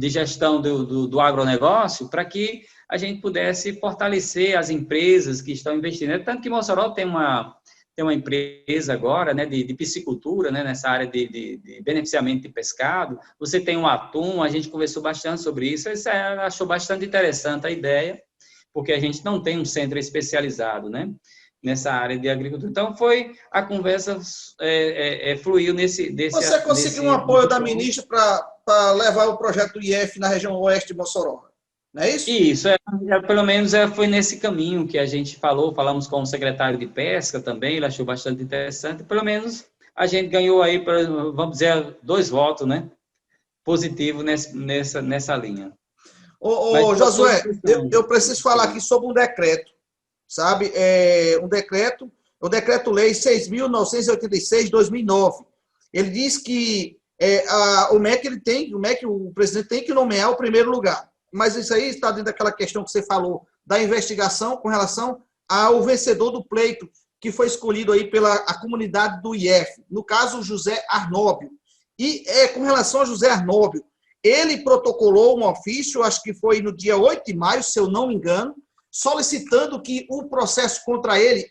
gestão do agronegócio, para que a gente pudesse fortalecer as empresas que estão investindo. Tanto que Mossoró tem uma empresa agora, né, de piscicultura, né, nessa área de beneficiamento de pescado. Você tem um atum, a gente conversou bastante sobre isso. Achou bastante interessante a ideia, porque a gente não tem um centro especializado, né, nessa área de agricultura. Então, a conversa fluiu Você conseguiu um apoio da ministra para levar o projeto do IF na região oeste de Mossoró, não é isso? Isso, pelo menos foi nesse caminho que a gente falamos com o secretário de Pesca também, ele achou bastante interessante, pelo menos a gente ganhou aí, vamos dizer, 2 votos, né, positivos nessa linha. Ô Josué, eu preciso falar aqui sobre um decreto, sabe? O Decreto-Lei 6.986 de 2009. Ele diz que o presidente tem que nomear o primeiro lugar. Mas isso aí está dentro daquela questão que você falou, da investigação com relação ao vencedor do pleito, que foi escolhido aí pela comunidade do IF, no caso, José Arnóbio. E com relação a José Arnóbio, ele protocolou um ofício, acho que foi no dia 8 de maio, se eu não me engano, solicitando que o processo contra ele,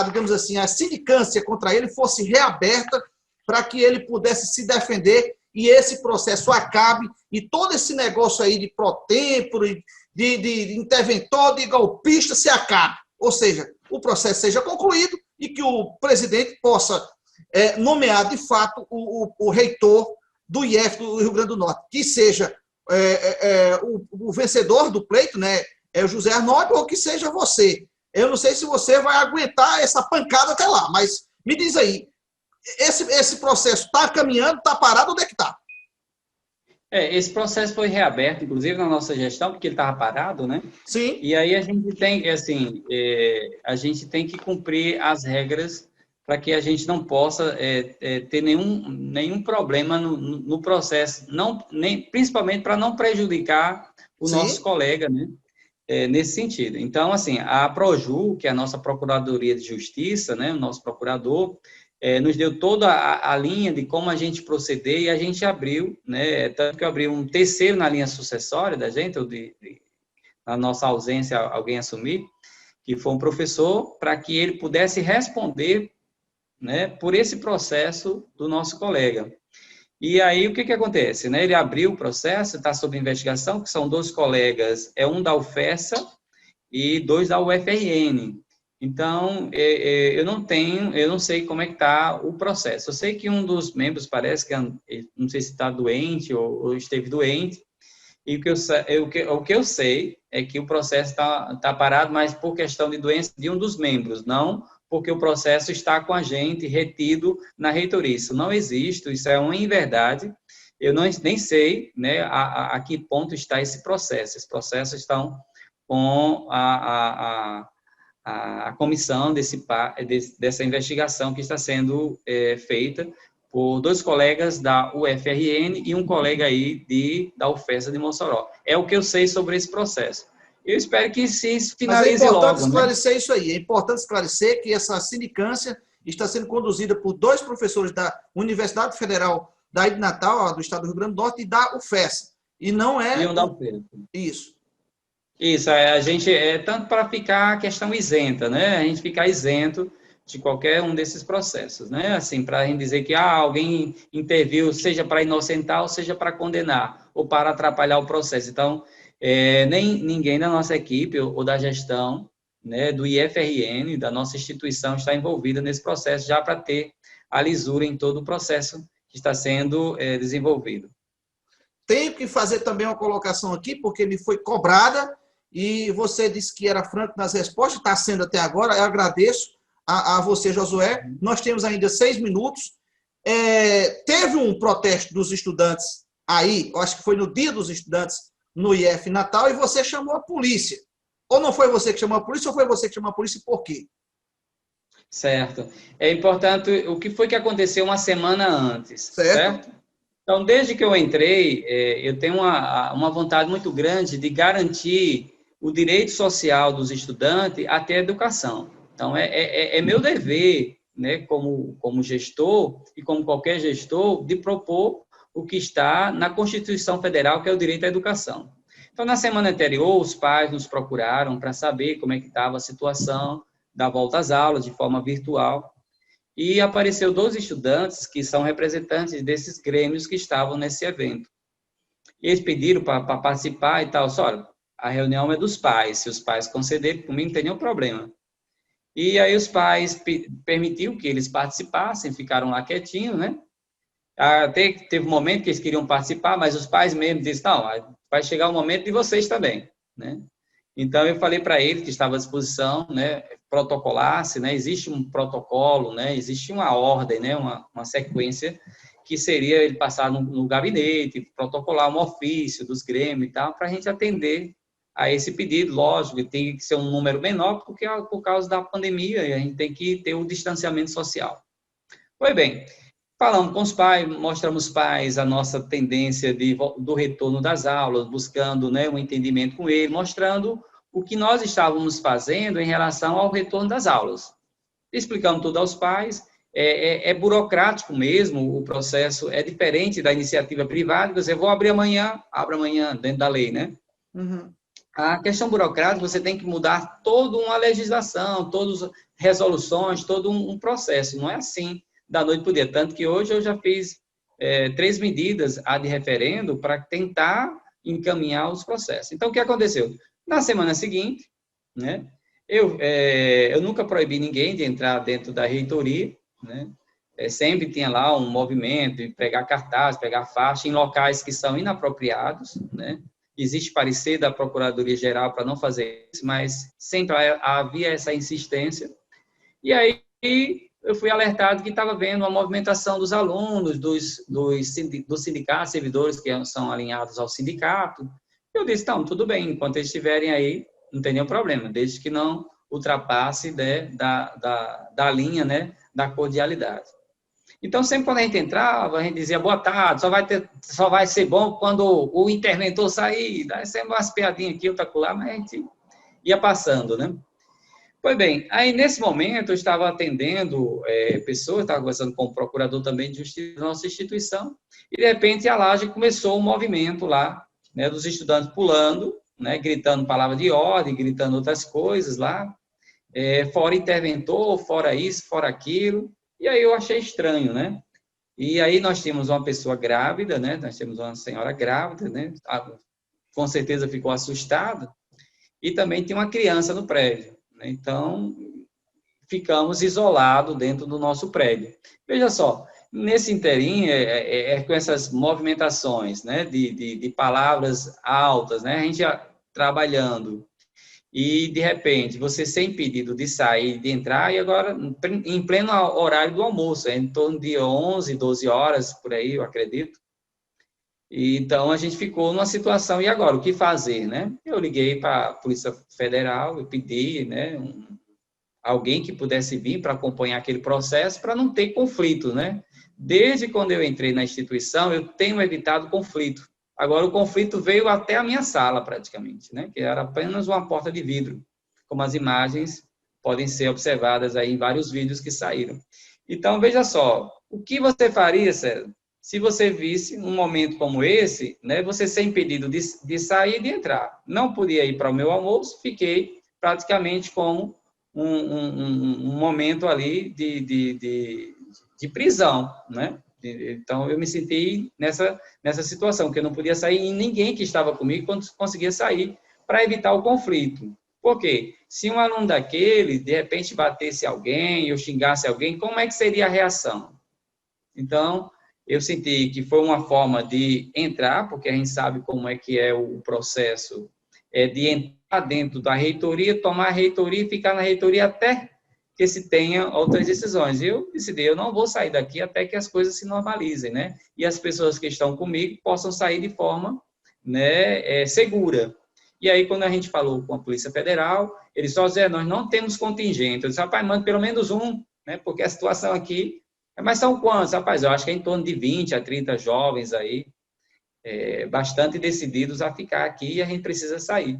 digamos assim, a sindicância contra ele fosse reaberta para que ele pudesse se defender e esse processo acabe e todo esse negócio aí de protemporo, de interventor, de golpista se acabe. Ou seja, o processo seja concluído e que o presidente possa nomear, de fato, o reitor do IF do Rio Grande do Norte, que seja o vencedor do pleito, né, o José Arnóbio, ou que seja você. Eu não sei se você vai aguentar essa pancada até lá, mas me diz aí, esse processo está caminhando, está parado, onde é que está? Esse processo foi reaberto, inclusive, na nossa gestão, porque ele estava parado, né? Sim. E aí a gente tem, assim, a gente tem que cumprir as regras para que a gente não possa ter nenhum problema no processo, principalmente para não prejudicar o nosso colega, né? Nesse sentido. Então, assim, a Proju, que é a nossa Procuradoria de Justiça, né? O nosso procurador, nos deu toda a linha de como a gente proceder e a gente abriu, né, tanto que eu abri um terceiro na linha sucessória da gente, na nossa ausência, alguém assumir, que foi um professor, para que ele pudesse responder, né, por esse processo do nosso colega. E aí, o que acontece? Né? Ele abriu o processo, está sob investigação, que são 2 colegas, um da UFESA e 2 da UFRN. Então, eu não sei como é que está o processo. Eu sei que um dos membros parece que, não sei se está doente ou esteve doente, e o que eu sei é que o processo está parado, mas por questão de doença de um dos membros, não porque o processo está com a gente retido na reitoria. Isso não existe, isso é uma inverdade. Eu nem sei, né, a que ponto está esse processo. Esses processos estão com a comissão dessa investigação que está sendo feita por 2 colegas da UFRN e um colega aí da UFESA de Mossoró. É o que eu sei sobre esse processo. Eu espero que se finalize logo. Mas é importante esclarecer isso aí. É importante esclarecer que essa sindicância está sendo conduzida por 2 professores da Universidade Federal da Ilha de Natal, do Estado do Rio Grande do Norte, e da UFES. E não é... E um da UFES. Isso. Isso, a gente tanto para ficar a questão isenta, né? A gente ficar isento de qualquer um desses processos, né? Assim, para a gente dizer que alguém interviu, seja para inocentar ou seja para condenar ou para atrapalhar o processo. Então, nem ninguém da nossa equipe ou da gestão, né, do IFRN, da nossa instituição, está envolvida nesse processo já para ter a lisura em todo o processo que está sendo desenvolvido. Tenho que fazer também uma colocação aqui, porque me foi cobrada e você disse que era franco nas respostas, está sendo até agora, eu agradeço a você, Josué. Nós temos ainda 6 minutos. Teve um protesto dos estudantes aí, eu acho que foi no Dia dos Estudantes, no IF Natal, e você chamou a polícia. Ou não foi você que chamou a polícia, ou foi você que chamou a polícia, por quê? Certo. É importante, o que foi que aconteceu uma semana antes, certo? Então, desde que eu entrei, eu tenho uma vontade muito grande de garantir o direito social dos estudantes até a educação. Então, é meu dever, né, como gestor e como qualquer gestor, de propor o que está na Constituição Federal, que é o direito à educação. Então, na semana anterior, os pais nos procuraram para saber como é que estava a situação da volta às aulas de forma virtual. E apareceu 2 estudantes que são representantes desses grêmios que estavam nesse evento. E eles pediram para participar e tal. Olha, a reunião é dos pais. Se os pais concederem, comigo não tem nenhum problema. E aí os pais permitiram que eles participassem, ficaram lá quietinhos, né? Até teve um momento que eles queriam participar, mas os pais mesmo disseram, não, vai chegar o momento de vocês também, né? Então, eu falei para ele que estava à disposição, né, protocolasse, né, existe um protocolo, né, existe uma ordem, né, uma sequência, que seria ele passar no gabinete, protocolar um ofício dos grêmios e tal, para a gente atender a esse pedido. Lógico, tem que ser um número menor, porque por causa da pandemia, a gente tem que ter o distanciamento social. Pois bem, falamos com os pais, mostramos aos pais a nossa tendência do retorno das aulas, buscando, né, um entendimento com ele, mostrando o que nós estávamos fazendo em relação ao retorno das aulas. Explicamos tudo aos pais, é burocrático mesmo, o processo é diferente da iniciativa privada, você vou abrir amanhã, abre amanhã, dentro da lei, né? Uhum. A questão burocrática, você tem que mudar toda uma legislação, todas as resoluções, todo um processo, não é assim da noite para o dia, tanto que hoje eu já fiz 3 medidas de referendo para tentar encaminhar os processos. Então, o que aconteceu? Na semana seguinte, né, eu nunca proibi ninguém de entrar dentro da reitoria, né, sempre tinha lá um movimento de pegar cartaz, pegar faixa em locais que são inapropriados, né, existe parecer da Procuradoria-Geral para não fazer isso, mas sempre havia essa insistência, e aí eu fui alertado que estava vendo uma movimentação dos alunos, dos sindicatos, servidores que são alinhados ao sindicato. Eu disse, então, tudo bem, enquanto eles estiverem aí, não tem nenhum problema, desde que não ultrapasse, né, da linha, né, da cordialidade. Então, sempre quando a gente entrava, a gente dizia, boa tarde, só vai ser bom quando o interventor sair, daí sempre umas piadinhas aqui, outra lá, mas a gente ia passando, né? Pois bem, aí nesse momento eu estava atendendo pessoas, estava conversando com o procurador também de justiça da nossa instituição, e de repente a laje começou um movimento lá, né, dos estudantes pulando, né, gritando palavra de ordem, gritando outras coisas lá, fora interventor, fora isso, fora aquilo, e aí eu achei estranho, né? E aí nós tínhamos uma pessoa grávida, né? Nós temos uma senhora grávida, né? Com certeza ficou assustada. e também tinha uma criança no prédio, né? Então, ficamos isolados dentro do nosso prédio. Veja só, nesse interim, com essas movimentações, né, de palavras altas, né, a gente trabalhando, e, de repente, você ser impedido de sair, de entrar, e agora, em pleno horário do almoço, em torno de 11, 12 horas, por aí, eu acredito. E, então, a gente ficou numa situação, e agora, o que fazer, né? Eu liguei para a Polícia Federal, eu pedi, né, alguém que pudesse vir para acompanhar aquele processo, para não ter conflito, né? Desde quando eu entrei na instituição, eu tenho evitado conflito. Agora, o conflito veio até a minha sala, praticamente, né? Que era apenas uma porta de vidro, como as imagens podem ser observadas aí em vários vídeos que saíram. Então, veja só, o que você faria, César, se você visse um momento como esse, né? Você ser impedido de sair e de entrar. Não podia ir para o meu almoço, fiquei praticamente como um momento ali de prisão, né? Então, eu me senti nessa situação, que eu não podia sair e ninguém que estava comigo conseguia sair para evitar o conflito. Por quê? Se um aluno daquele, de repente, batesse alguém ou xingasse alguém, como é que seria a reação? Então, eu senti que foi uma forma de entrar, porque a gente sabe como é que é o processo de entrar dentro da reitoria, tomar a reitoria e ficar na reitoria até que se tenha outras decisões. Eu decidi, eu não vou sair daqui até que as coisas se normalizem, né? E as pessoas que estão comigo possam sair de forma, né, segura. E aí, quando a gente falou com a Polícia Federal, eles só disseram, nós não temos contingente. Eu disse, rapaz, manda pelo menos um, né? Porque a situação aqui... Mas são quantos? Rapaz, eu acho que é em torno de 20 a 30 jovens aí, bastante decididos a ficar aqui e a gente precisa sair.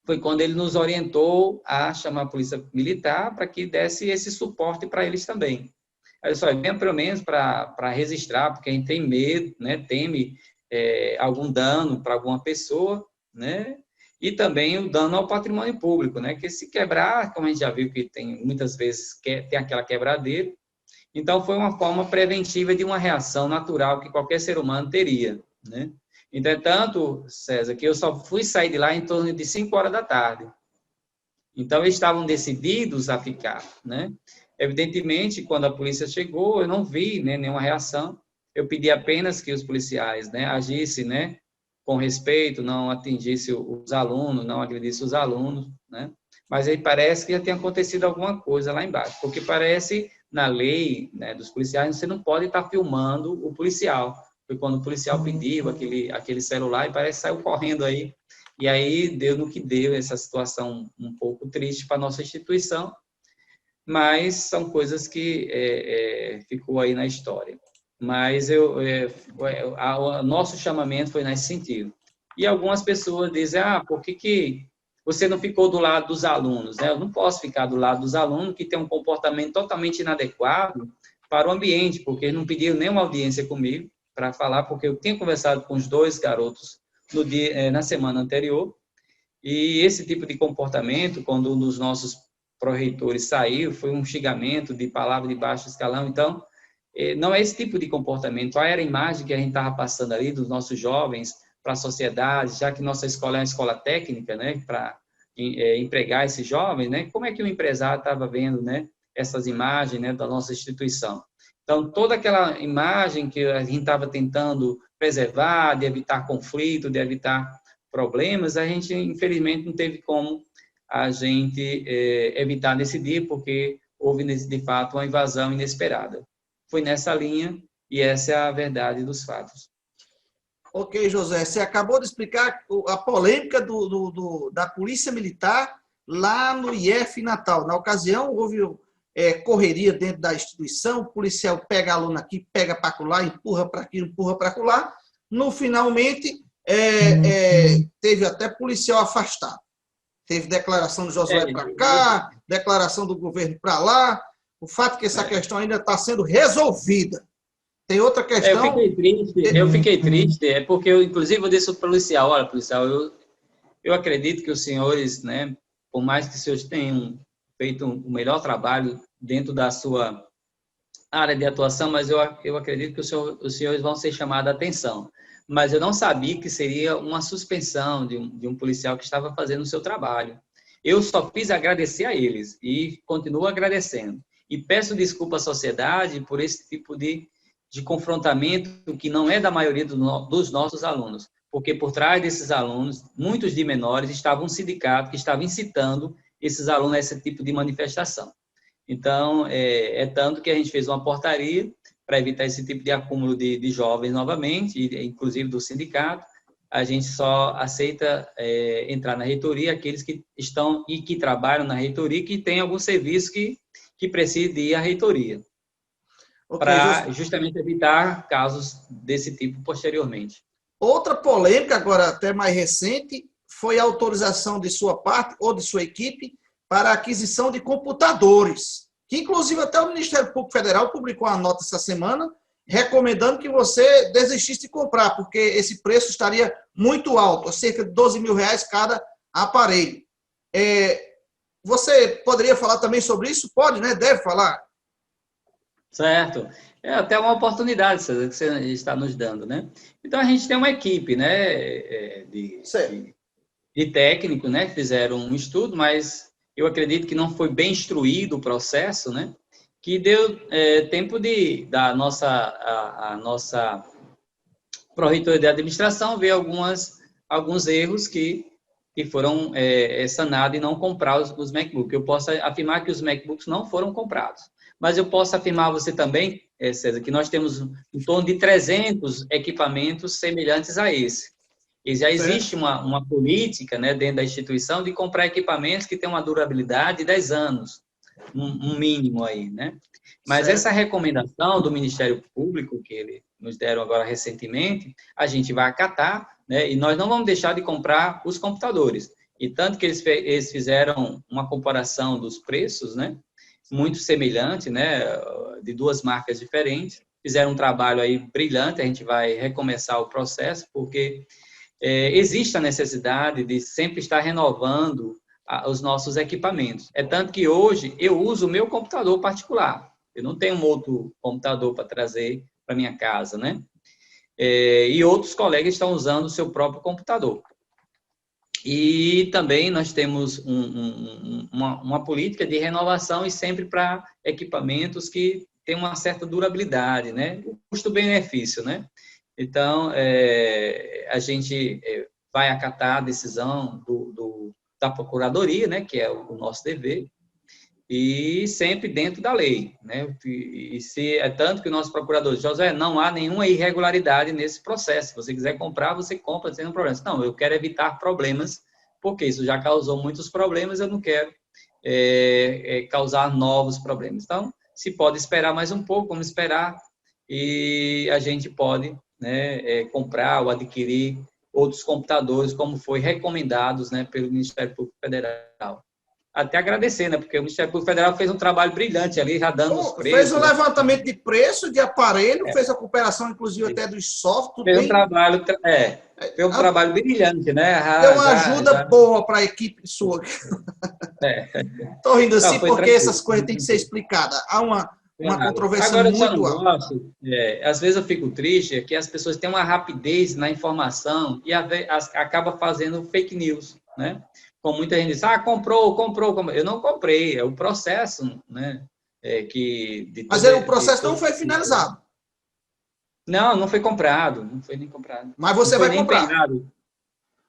Foi quando ele nos orientou a chamar a polícia militar para que desse esse suporte para eles também. Aí só venha pelo menos para registrar, porque a gente tem medo, né, teme algum dano para alguma pessoa, né, e também o dano ao patrimônio público, né, que se quebrar, como a gente já viu que tem muitas vezes tem aquela quebradeira, então foi uma forma preventiva de uma reação natural que qualquer ser humano teria, né. Entretanto, César, que eu só fui sair de lá em torno de 5 horas da tarde. Então, eles estavam decididos a ficar, né? Evidentemente, quando a polícia chegou, eu não vi, né, nenhuma reação. Eu pedi apenas que os policiais, né, agissem, né, com respeito, não atingissem os alunos, não agredissem os alunos, né? Mas aí parece que já tem acontecido alguma coisa lá embaixo, porque parece, na lei, né, dos policiais, você não pode estar filmando o policial. Foi quando o policial pediu aquele celular e parece que saiu correndo aí. E aí deu no que deu essa situação um pouco triste para a nossa instituição, mas são coisas que ficou aí na história. Mas o nosso chamamento foi nesse sentido. E algumas pessoas dizem, por que você não ficou do lado dos alunos? Eu não posso ficar do lado dos alunos que têm um comportamento totalmente inadequado para o ambiente, porque eles não pediram nenhuma audiência comigo para falar, porque eu tinha conversado com os dois garotos na semana anterior, e esse tipo de comportamento, quando um dos nossos pró-reitores saiu, foi um xingamento de palavra de baixo escalão, então, não é esse tipo de comportamento. Qual era a imagem que a gente estava passando ali dos nossos jovens para a sociedade, já que nossa escola é uma escola técnica, né, para empregar esses jovens, né, como é que o empresário estava vendo, né, essas imagens, né, da nossa instituição? Então, toda aquela imagem que a gente estava tentando preservar, de evitar conflito, de evitar problemas, a gente, infelizmente, não teve como a gente evitar nesse dia, porque houve, de fato, uma invasão inesperada. Foi nessa linha, e essa é a verdade dos fatos. Ok, José, você acabou de explicar a polêmica da Polícia Militar lá no IF Natal. Na ocasião, houve correria dentro da instituição, o policial pega aluno aqui, pega para acolá, empurra para aqui, empurra para acolá. No finalmente, teve até policial afastado. Teve declaração do Josué para cá, declaração do governo para lá. O fato é que essa questão ainda está sendo resolvida. Tem outra questão... Eu fiquei triste, porque eu, inclusive, eu disse ao policial, olha, policial, eu acredito que os senhores, né, por mais que os senhores tenham feito um melhor trabalho dentro da sua área de atuação, mas eu acredito que os senhores vão ser chamados a atenção. mas eu não sabia que seria uma suspensão de um policial que estava fazendo o seu trabalho. Eu só fiz agradecer a eles e continuo agradecendo. E peço desculpa à sociedade por esse tipo de confrontamento que não é da maioria dos nossos alunos, porque por trás desses alunos, muitos de menores, estavam um sindicato que estava incitando esses alunos a esse tipo de manifestação. Então, é tanto que a gente fez uma portaria para evitar esse tipo de acúmulo de jovens novamente, inclusive do sindicato. A gente só aceita entrar na reitoria aqueles que estão e que trabalham na reitoria e que têm algum serviço que precise de ir à reitoria, para justamente evitar casos desse tipo posteriormente. Outra polêmica, agora até mais recente, foi a autorização de sua parte ou de sua equipe para a aquisição de computadores, que inclusive até o Ministério Público Federal publicou uma nota essa semana recomendando que você desistisse de comprar, porque esse preço estaria muito alto, cerca de R$12.000 cada aparelho. Você poderia falar também sobre isso? Pode, né? Deve falar. Certo. É até uma oportunidade, César, que você está nos dando, né? Então, a gente tem uma equipe, né, de técnicos, né, que fizeram um estudo, mas eu acredito que não foi bem instruído o processo, né, que deu tempo da nossa Pró-Reitoria de Administração ver alguns erros que foram sanados e não comprar os MacBooks. Eu posso afirmar que os MacBooks não foram comprados. Mas eu posso afirmar a você também, César, que nós temos em torno de 300 equipamentos semelhantes a esse. E já existe uma política, né, dentro da instituição de comprar equipamentos que têm uma durabilidade de 10 anos, um mínimo aí, né? Mas essa recomendação do Ministério Público, que eles nos deram agora recentemente, a gente vai acatar, né, e nós não vamos deixar de comprar os computadores. E tanto que eles fizeram uma comparação dos preços, né, muito semelhante, né, de duas marcas diferentes, fizeram um trabalho aí brilhante, a gente vai recomeçar o processo, porque existe a necessidade de sempre estar renovando os nossos equipamentos. É tanto que hoje eu uso o meu computador particular, eu não tenho um outro computador para trazer para minha casa, né? E outros colegas estão usando o seu próprio computador. E também nós temos uma política de renovação e sempre para equipamentos que têm uma certa durabilidade, né? O custo-benefício, né? Então, a gente vai acatar a decisão da Procuradoria, né? Que é o nosso dever, e sempre dentro da lei, né? E se é tanto que o nosso procurador, José, não há nenhuma irregularidade nesse processo. Se você quiser comprar, você compra sem problema. Não, eu quero evitar problemas, porque isso já causou muitos problemas, eu não quero causar novos problemas. Então, se pode esperar mais um pouco, vamos esperar, e a gente pode, né, comprar ou adquirir outros computadores, como foi recomendados, né, pelo Ministério Público Federal. Até agradecer, né? Porque o Ministério Público Federal fez um trabalho brilhante ali, já dando os preços. Fez um levantamento de preço, de aparelho, fez a cooperação, inclusive, até dos softwares. Fez um trabalho, fez um trabalho brilhante, né? Deu uma ajuda boa para a equipe sua. Estou rindo assim porque essas coisas têm que ser explicadas. Há uma controvérsia agora, muito alta. Às vezes eu fico triste que as pessoas têm uma rapidez na informação e acaba fazendo fake news, né? Como muita gente diz, comprou. Eu não comprei, é o processo, né? Mas o processo não foi finalizado. Não foi comprado, não foi nem comprado. Mas você vai comprar. Empenhado.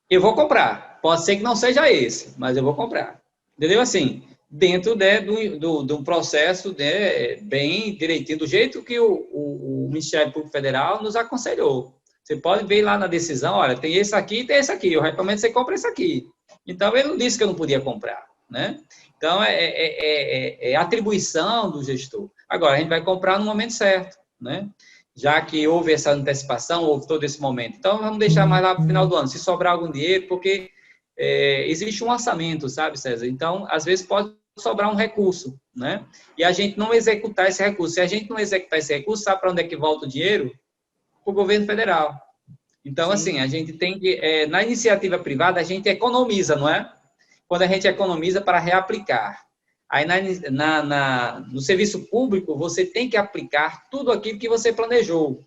Eu vou comprar. Pode ser que não seja esse, mas eu vou comprar. Entendeu? Assim, dentro de um processo bem direitinho, do jeito que o Ministério Público Federal nos aconselhou. Você pode ver lá na decisão, olha, tem esse aqui e tem esse aqui, eu recomendo que você compre esse aqui. Então, ele não disse que eu não podia comprar, né? Então, é atribuição do gestor. Agora, a gente vai comprar no momento certo, né? Já que houve essa antecipação, houve todo esse momento. Então, vamos deixar mais lá para o final do ano, se sobrar algum dinheiro, porque existe um orçamento, sabe, César? Então, às vezes pode sobrar um recurso, né? E a gente não executar esse recurso. Se a gente não executar esse recurso, sabe para onde é que volta o dinheiro? Para o governo federal. Então, assim, a gente tem que... na iniciativa privada, a gente economiza, não é? Quando a gente economiza para reaplicar. Aí, no serviço público, você tem que aplicar tudo aquilo que você planejou.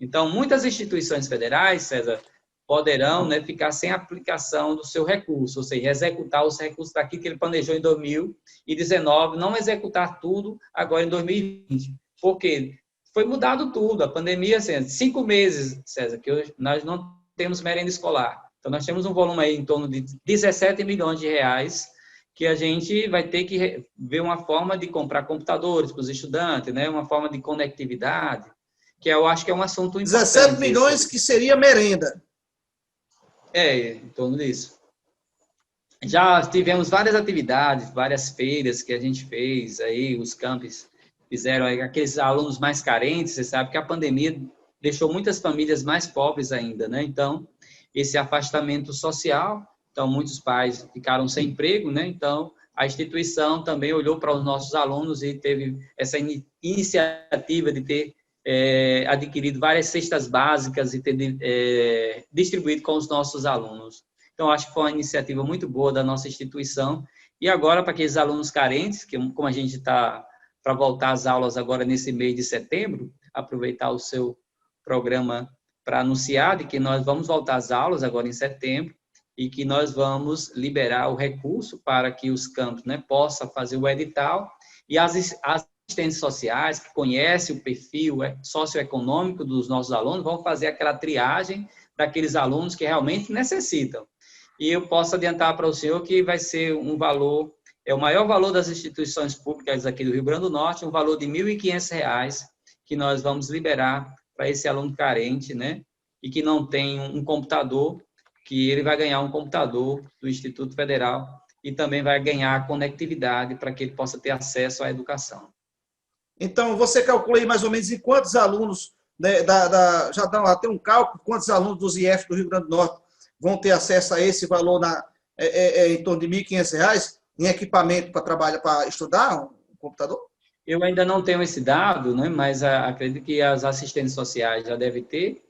Então, muitas instituições federais, César, poderão, né, ficar sem aplicação do seu recurso, ou seja, executar os recursos daquilo que ele planejou em 2019, não executar tudo agora em 2020. Por quê? Foi mudado tudo. A pandemia, assim, 5 meses, César, que hoje nós não temos merenda escolar. Então, nós temos um volume aí em torno de 17 milhões de reais que a gente vai ter que ver uma forma de comprar computadores para os estudantes, né? Uma forma de conectividade, que eu acho que é um assunto importante. 17 milhões que seria merenda. Em torno disso. Já tivemos várias atividades, várias feiras que a gente fez, aí os campos fizeram aí, aqueles alunos mais carentes, você sabe que a pandemia deixou muitas famílias mais pobres ainda, né? Então, esse afastamento social, então muitos pais ficaram sem emprego, né? Então, a instituição também olhou para os nossos alunos e teve essa iniciativa de ter adquirido várias cestas básicas e ter distribuído com os nossos alunos. Então, acho que foi uma iniciativa muito boa da nossa instituição. E agora, para aqueles alunos carentes, que como a gente está para voltar às aulas agora nesse mês de setembro, aproveitar o seu programa para anunciar de que nós vamos voltar às aulas agora em setembro e que nós vamos liberar o recurso para que os campos, né, possam fazer o edital e as assistentes sociais que conhecem o perfil socioeconômico dos nossos alunos vão fazer aquela triagem daqueles alunos que realmente necessitam. E eu posso adiantar para o senhor que vai ser um valor, é o maior valor das instituições públicas aqui do Rio Grande do Norte, um valor de R$ 1.500 que nós vamos liberar para esse aluno carente, né? E que não tem um computador, que ele vai ganhar um computador do Instituto Federal e também vai ganhar a conectividade para que ele possa ter acesso à educação. Então, você calcula aí mais ou menos em quantos alunos, né, já dá até um cálculo, quantos alunos dos IF do Rio Grande do Norte vão ter acesso a esse valor em torno de R$ 1.500 em equipamento para trabalhar, para estudar um computador? Eu ainda não tenho esse dado, né, mas acredito que as assistentes sociais já devem ter,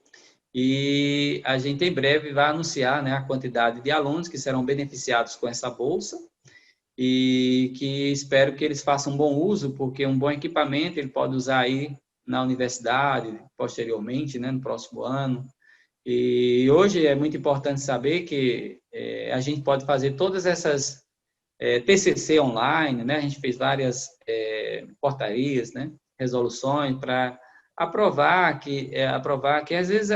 e a gente em breve vai anunciar, né, a quantidade de alunos que serão beneficiados com essa bolsa, e que espero que eles façam um bom uso, porque um bom equipamento ele pode usar aí na universidade, posteriormente, né, no próximo ano. E hoje é muito importante saber que a gente pode fazer todas essas TCC online, né? A gente fez várias portarias, né? Resoluções para aprovar que às vezes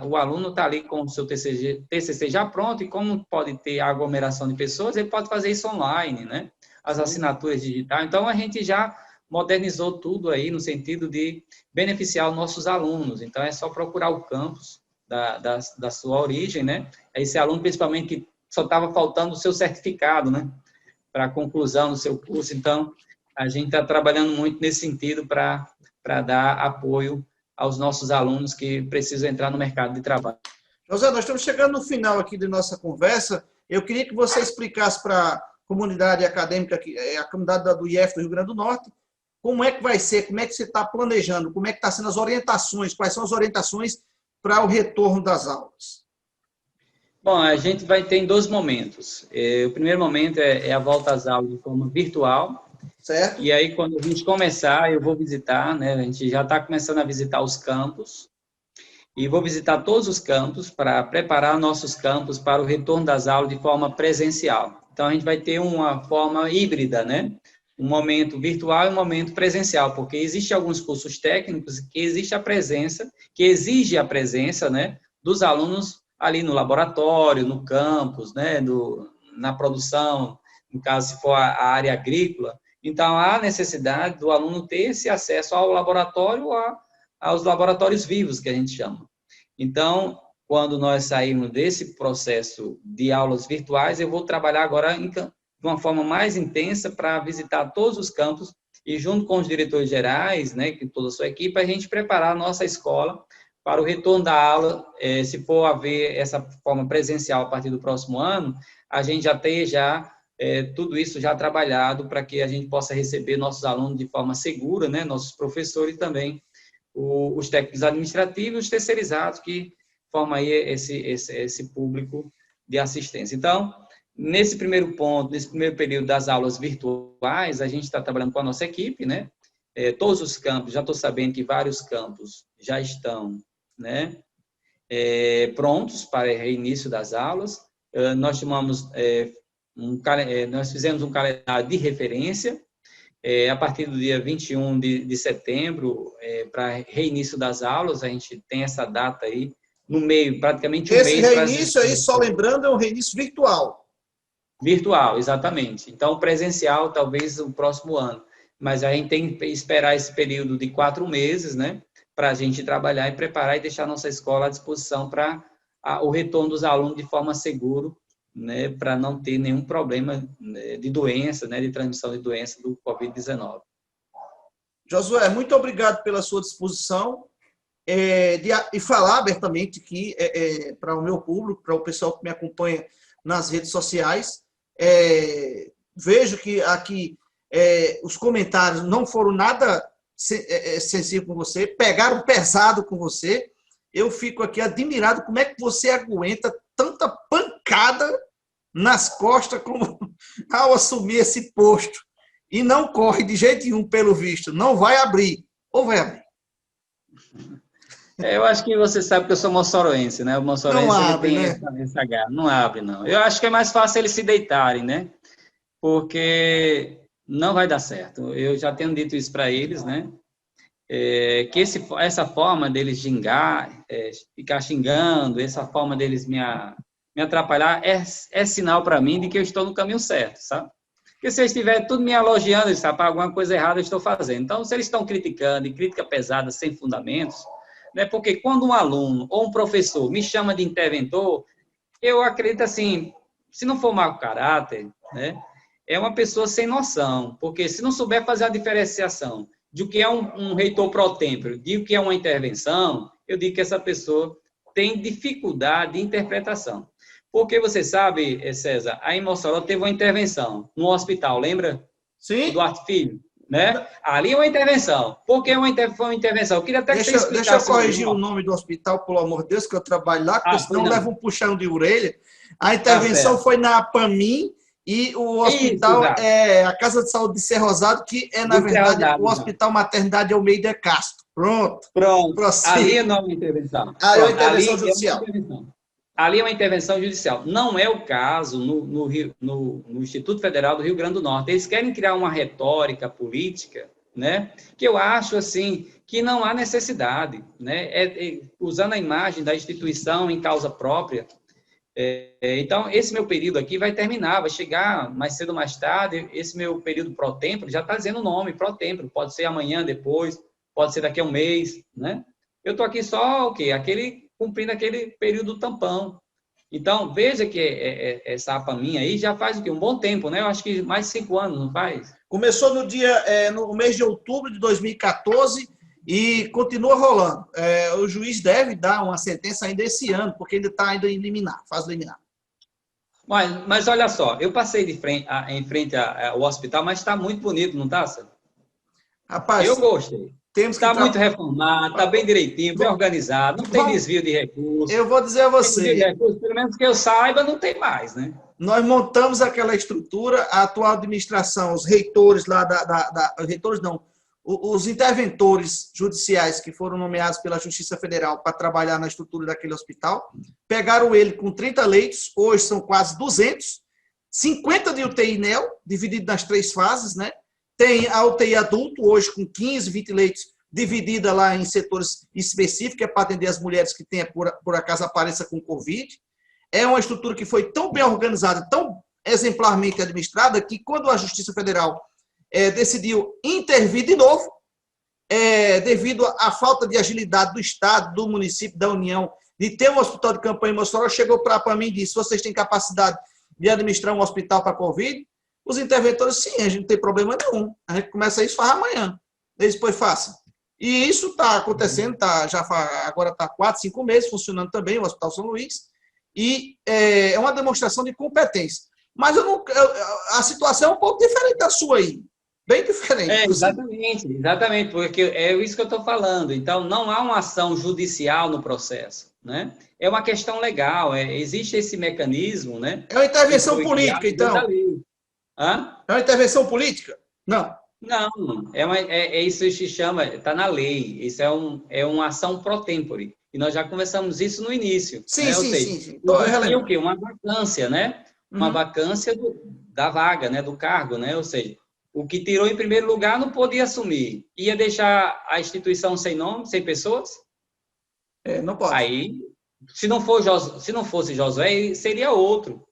o aluno está ali com o seu TCC já pronto e como pode ter aglomeração de pessoas, ele pode fazer isso online, né? As assinaturas digitais. Então, a gente já modernizou tudo aí no sentido de beneficiar os nossos alunos. Então, é só procurar o campus da sua origem, né? Esse aluno, principalmente, que só estava faltando o seu certificado, né? Para a conclusão do seu curso. Então, a gente está trabalhando muito nesse sentido para dar apoio aos nossos alunos que precisam entrar no mercado de trabalho. José, nós estamos chegando no final aqui da nossa conversa. Eu queria que você explicasse para a comunidade acadêmica, a comunidade do IF do Rio Grande do Norte, como é que vai ser, como é que você está planejando, como é que estão sendo as orientações, quais são as orientações para o retorno das aulas? Bom, a gente vai ter em 2 momentos. O primeiro momento é a volta às aulas de forma virtual. Certo. E aí, quando a gente começar, eu vou visitar, né? A gente já está começando a visitar os campos. E vou visitar todos os campos para preparar nossos campos para o retorno das aulas de forma presencial. Então, a gente vai ter uma forma híbrida, né? Um momento virtual e um momento presencial, porque existem alguns cursos técnicos que exige a presença, né, dos alunos ali no laboratório, no campus, né, na produção, no caso, se for a área agrícola. Então, há necessidade do aluno ter esse acesso ao laboratório, aos laboratórios vivos, que a gente chama. Então, quando nós sairmos desse processo de aulas virtuais, eu vou trabalhar agora de uma forma mais intensa para visitar todos os campos e, junto com os diretores gerais, né, que toda a sua equipe, a gente preparar a nossa escola para o retorno da aula. Se for haver essa forma presencial a partir do próximo ano, a gente já tem tudo isso já trabalhado para que a gente possa receber nossos alunos de forma segura, né, nossos professores e também os técnicos administrativos e os terceirizados que formam aí esse público de assistência. Então, nesse primeiro ponto, nesse primeiro período das aulas virtuais, a gente está trabalhando com a nossa equipe, né? Todos os campos, já estou sabendo que vários campos já estão né, prontos para o reinício das aulas. Nós nós fizemos um calendário de referência a partir do dia 21 de setembro, para reinício das aulas. A gente tem essa data aí, no meio, praticamente um mês. Esse reinício aí, só lembrando, é um reinício virtual. Virtual, exatamente. Então, presencial, talvez o próximo ano. Mas a gente tem que esperar esse período de 4 meses, né, para a gente trabalhar e preparar e deixar a nossa escola à disposição para o retorno dos alunos de forma segura, né, para não ter nenhum problema, né, de doença, né, de transmissão de doença do Covid-19. Josué, muito obrigado pela sua disposição e falar abertamente aqui para o meu público, para o pessoal que me acompanha nas redes sociais. Vejo que aqui os comentários não foram nada sensíveis com você, pegaram pesado com você. Eu fico aqui admirado como é que você aguenta tanta pancada nas costas como ao assumir esse posto. E não corre de jeito nenhum, pelo visto. Não vai abrir. Ou vai abrir? Eu acho que você sabe que eu sou moçoroense, né? O moçoroense não abre, ele tem, né? essa garra. Não abre, não. Eu acho que é mais fácil eles se deitarem, né? Porque não vai dar certo. Eu já tenho dito isso para eles, né? Que essa forma deles gingar, ficar xingando, essa forma deles me atrapalhar, é sinal para mim de que eu estou no caminho certo, sabe? Porque se eles estiverem tudo me elogiando, eles sabem, alguma coisa errada eu estou fazendo. Então, se eles estão criticando, e crítica pesada, sem fundamentos, né? Porque quando um aluno ou um professor me chama de interventor, eu acredito assim, se não for mau caráter, né? É uma pessoa sem noção, porque se não souber fazer a diferenciação de o que é um reitor pró-tempore, de o que é uma intervenção, eu digo que essa pessoa tem dificuldade de interpretação. Porque você sabe, César, a em Mossoró teve uma intervenção no hospital, lembra? Sim. O Duarte Filho, né? Ali é uma intervenção. Por que foi uma intervenção? Eu queria até que você explicasse. Deixa eu corrigir o nome do hospital, pelo amor de Deus, que eu trabalho lá, porque senão leva um puxão de orelha. A intervenção foi na APAMIM, e o hospital é a Casa de Saúde de Ser Rosado, que é, na verdade, o Hospital Maternidade Almeida Castro. Pronto. Ali é nova intervenção. É uma intervenção judicial. Ali é uma intervenção judicial. Não é o caso no Instituto Federal do Rio Grande do Norte. Eles querem criar uma retórica política, né, que eu acho assim que não há necessidade, né, usando a imagem da instituição em causa própria. Então, esse meu período aqui vai terminar, vai chegar mais cedo ou mais tarde. Esse meu período pró-tempore já está dizendo o nome, pró-tempore. Pode ser amanhã, depois, pode ser daqui a um mês, né? Eu estou aqui só, o quê? Cumprindo aquele período tampão. Então, veja que essa APAMIM aí já faz o quê? Um bom tempo, né? Eu acho que mais de 5 anos, não faz? Começou no mês de outubro de 2014 e continua rolando. O juiz deve dar uma sentença ainda esse ano, porque ele está ainda em liminar, fase liminar. Mas olha só, eu passei em frente ao hospital, mas está muito bonito, não está, Sérgio? Rapaz, eu gostei. Está muito reformado, está bem direitinho, bem organizado, não tem desvio de recursos. Eu vou dizer a você. Pelo menos que eu saiba, não tem mais, né? Nós montamos aquela estrutura, a atual administração, os reitores lá reitores não, os interventores judiciais que foram nomeados pela Justiça Federal para trabalhar na estrutura daquele hospital, pegaram ele com 30 leitos, hoje são quase 200, 50 de UTI NEO, dividido nas 3 fases, né? Tem a UTI adulto, hoje com 15, 20 leitos, dividida lá em setores específicos, para atender as mulheres que têm, por acaso, apareça com Covid. É uma estrutura que foi tão bem organizada, tão exemplarmente administrada, que quando a Justiça Federal decidiu intervir de novo, devido à falta de agilidade do Estado, do município, da União, de ter um hospital de campanha em Mossoró, chegou para mim e disse: vocês têm capacidade de administrar um hospital para Covid? Os interventores, sim, a gente não tem problema nenhum. A gente começa isso faz amanhã. Depois faça. E isso está acontecendo, agora está 4, 5 meses funcionando também, o Hospital São Luís, e é uma demonstração de competência. Mas a situação é um pouco diferente da sua aí. Bem diferente. Exatamente, porque é isso que eu estou falando. Então, não há uma ação judicial no processo, né? É uma questão legal, existe esse mecanismo, né? É uma intervenção política, então. Hã? É uma intervenção política? Não. Não, isso se chama, está na lei, isso é uma ação pro tempore. E nós já conversamos isso no início, Sim, né? Ou sim, seja, sim, sim. Tô existia o relembrando. quê? Uma vacância, né? Uma Uhum. vacância da vaga, né? Do cargo, né? Ou seja, o que tirou em primeiro lugar não podia assumir. Ia deixar a instituição sem nome, sem pessoas? É, não pode. Aí, se não fosse Josué, seria outro.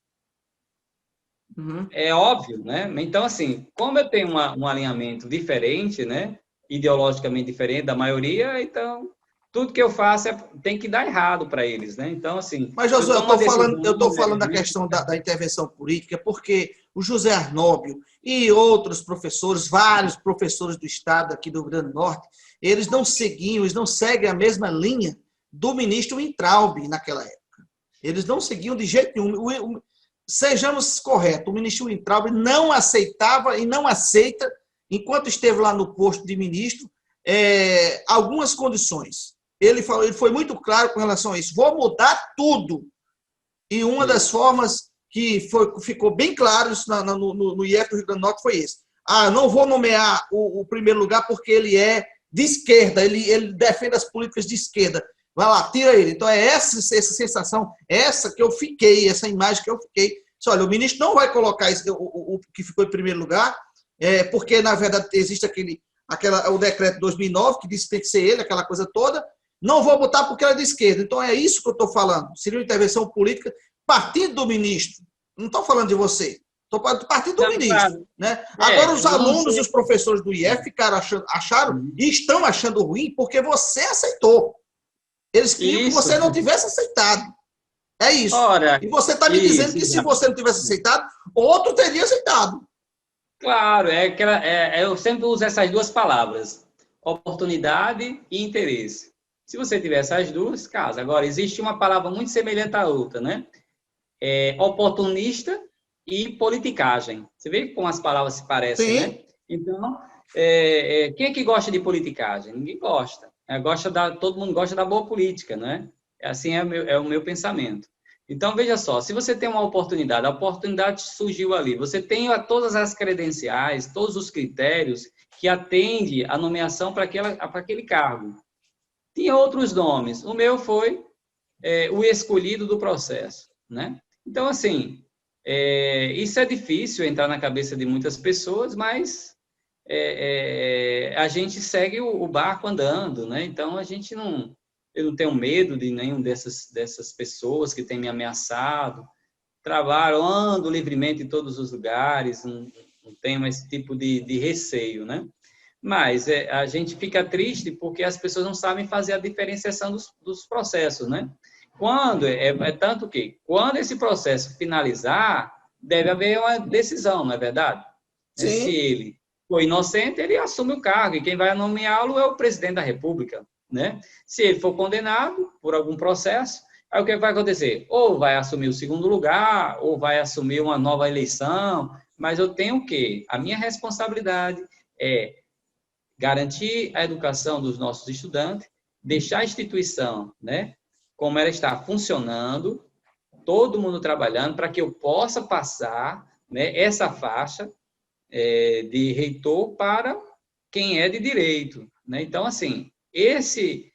Uhum. É óbvio, né? Então, assim, como eu tenho um alinhamento diferente, né? Ideologicamente diferente da maioria, então tudo que eu faço tem que dar errado para eles, né? Então, assim, Mas, eu Josué, tomo uma decisão, eu estou falando da né? questão da intervenção política, porque o José Arnóbio e outros professores, vários professores do Estado aqui do Rio Grande do Norte, eles não seguem a mesma linha do ministro Weintraub naquela época. Eles não seguiam de jeito nenhum. Sejamos corretos, o ministro Weintraub não aceitava e não aceita, enquanto esteve lá no posto de ministro, algumas condições. Ele foi muito claro com relação a isso. Vou mudar tudo. E uma das Isso. formas que ficou bem claro isso no IEF do Rio Grande do Norte foi esse. Não vou nomear o primeiro lugar porque ele é de esquerda, ele defende as políticas de esquerda. Vai lá, tira ele. Então é essa sensação, essa que eu fiquei, essa imagem que eu fiquei. Olha, o ministro não vai colocar o que ficou em primeiro lugar, porque, na verdade, existe o decreto 2009, que diz que tem que ser ele, aquela coisa toda. Não vou botar porque ela é de esquerda. Então é isso que eu estou falando. Seria uma intervenção política partindo do ministro. Não estou falando de você. Estou partindo do Não, ministro. claro. Né? Agora, os Não alunos e sei. os professores do IF acharam e estão achando ruim porque você aceitou. Eles queriam que Isso. você não tivesse aceitado. É isso. Ora, E você está me dizendo isso, que se exato. você não tivesse aceitado, outro teria aceitado. Claro, eu sempre uso essas duas palavras, oportunidade e interesse. Se você tiver essas duas, casa. Agora, existe uma palavra muito semelhante à outra, né? Oportunista e politicagem. Você vê como as palavras se parecem, né? Sim. Então, quem é que gosta de politicagem? Ninguém gosta. Todo mundo gosta da boa política, né? Assim é o meu pensamento. Então, veja só, se você tem uma oportunidade, a oportunidade surgiu ali, você tem todas as credenciais, todos os critérios que atende a nomeação para aquele cargo. Tinha outros nomes, o meu foi o escolhido do processo, né? Então, assim, isso é difícil entrar na cabeça de muitas pessoas, mas a gente segue o barco andando, né? Então, eu não tenho medo de nenhum dessas pessoas que têm me ameaçado. Trabalho, ando livremente em todos os lugares, não tenho esse tipo de receio, né? Mas a gente fica triste porque as pessoas não sabem fazer a diferenciação dos processos, né? Tanto que, quando esse processo finalizar, deve haver uma decisão, não é verdade? Se Sim. ele for inocente, ele assume o cargo, e quem vai nomeá-lo é o presidente da República, né? Se ele for condenado por algum processo, aí o que vai acontecer? Ou vai assumir o segundo lugar, ou vai assumir uma nova eleição, mas eu tenho o quê? A minha responsabilidade é garantir a educação dos nossos estudantes, deixar a instituição, né, como ela está funcionando, todo mundo trabalhando para que eu possa passar, né, essa faixa de reitor para quem é de direito, né? Então, assim, esse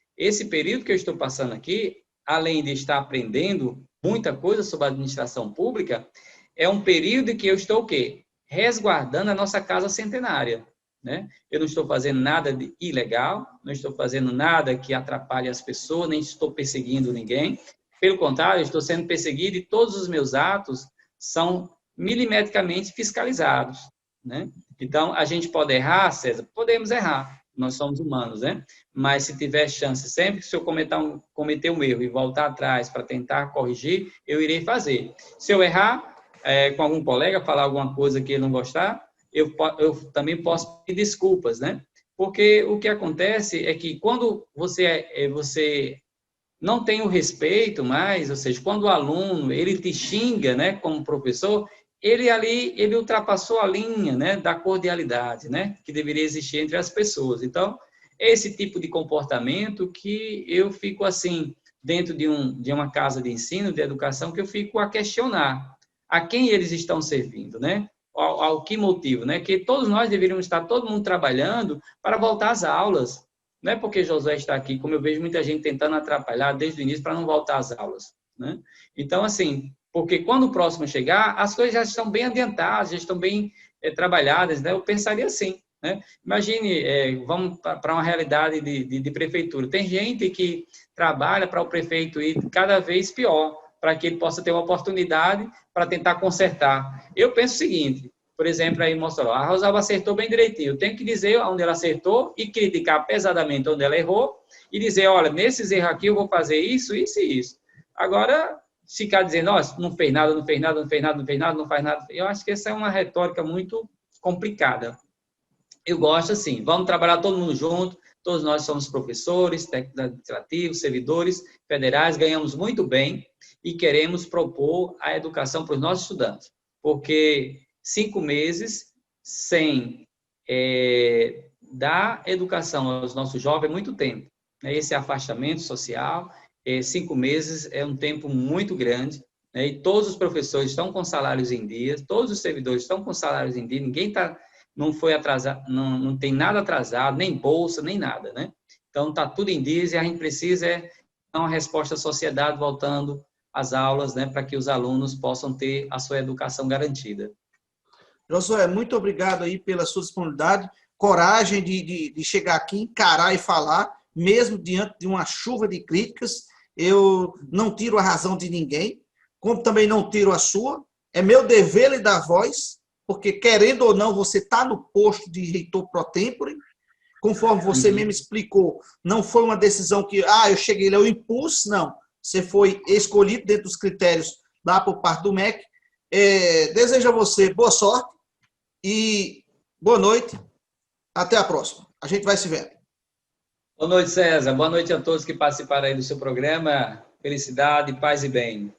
período que eu estou passando aqui, além de estar aprendendo muita coisa sobre a administração pública, é um período em que eu estou o quê? Resguardando a nossa casa centenária, né? Eu não estou fazendo nada de ilegal, não estou fazendo nada que atrapalhe as pessoas, nem estou perseguindo ninguém. Pelo contrário, estou sendo perseguido e todos os meus atos são milimetricamente fiscalizados, né? Então, a gente pode errar, César? Podemos errar, nós somos humanos, né? Mas se tiver chance, sempre que se eu cometer um erro e voltar atrás para tentar corrigir, eu irei fazer. Se eu errar com algum colega, falar alguma coisa que ele não gostar, eu também posso pedir desculpas, né? Porque o que acontece é que quando você não tem o respeito mais, ou seja, quando o aluno ele te xinga, né, como professor, ele ultrapassou a linha, né, da cordialidade, né, que deveria existir entre as pessoas. Então, esse tipo de comportamento que eu fico assim dentro de uma casa de ensino, de educação, que eu fico a questionar a quem eles estão servindo, né? ao que motivo, né? Que todos nós deveríamos estar, todo mundo trabalhando para voltar às aulas. Não é porque Josué está aqui, como eu vejo muita gente tentando atrapalhar desde o início para não voltar às aulas, né? Então, assim, porque quando o próximo chegar, as coisas já estão bem adiantadas, já estão bem trabalhadas, né? Eu pensaria assim, né? Imagine, vamos para uma realidade de prefeitura. Tem gente que trabalha para o prefeito ir cada vez pior, para que ele possa ter uma oportunidade para tentar consertar. Eu penso o seguinte, por exemplo, aí em Mossoró, a Rosalba acertou bem direitinho. Eu tenho que dizer onde ela acertou e criticar pesadamente onde ela errou e dizer, olha, nesses erros aqui eu vou fazer isso, isso e isso. Agora, ficar dizendo, nossa, não fez nada, não fez nada, não fez nada, não fez nada, não faz nada, eu acho que essa é uma retórica muito complicada. Eu gosto assim, vamos trabalhar todo mundo junto, todos nós somos professores, técnicos administrativos, servidores federais, ganhamos muito bem e queremos propor a educação para os nossos estudantes, porque 5 meses sem dar educação aos nossos jovens é muito tempo, né? Esse afastamento social, 5 meses é um tempo muito grande, né? E todos os professores estão com salários em dia, todos os servidores estão com salários em dia, ninguém não foi atrasado, não tem nada atrasado, nem bolsa, nem nada, né? Então, está tudo em dia e a gente precisa dar uma resposta à sociedade voltando às aulas, né, para que os alunos possam ter a sua educação garantida. Josué, muito obrigado aí pela sua disponibilidade, coragem de chegar aqui, encarar e falar, mesmo diante de uma chuva de críticas. Eu não tiro a razão de ninguém, como também não tiro a sua. É meu dever lhe dar voz, porque, querendo ou não, você está no posto de reitor pro tempore. Conforme você mesmo explicou, não foi uma decisão que, eu cheguei lá, eu impus, não. Você foi escolhido dentro dos critérios lá por parte do MEC. Desejo a você boa sorte e boa noite. Até a próxima. A gente vai se vendo. Boa noite, César. Boa noite a todos que participaram aí do seu programa. Felicidade, paz e bem.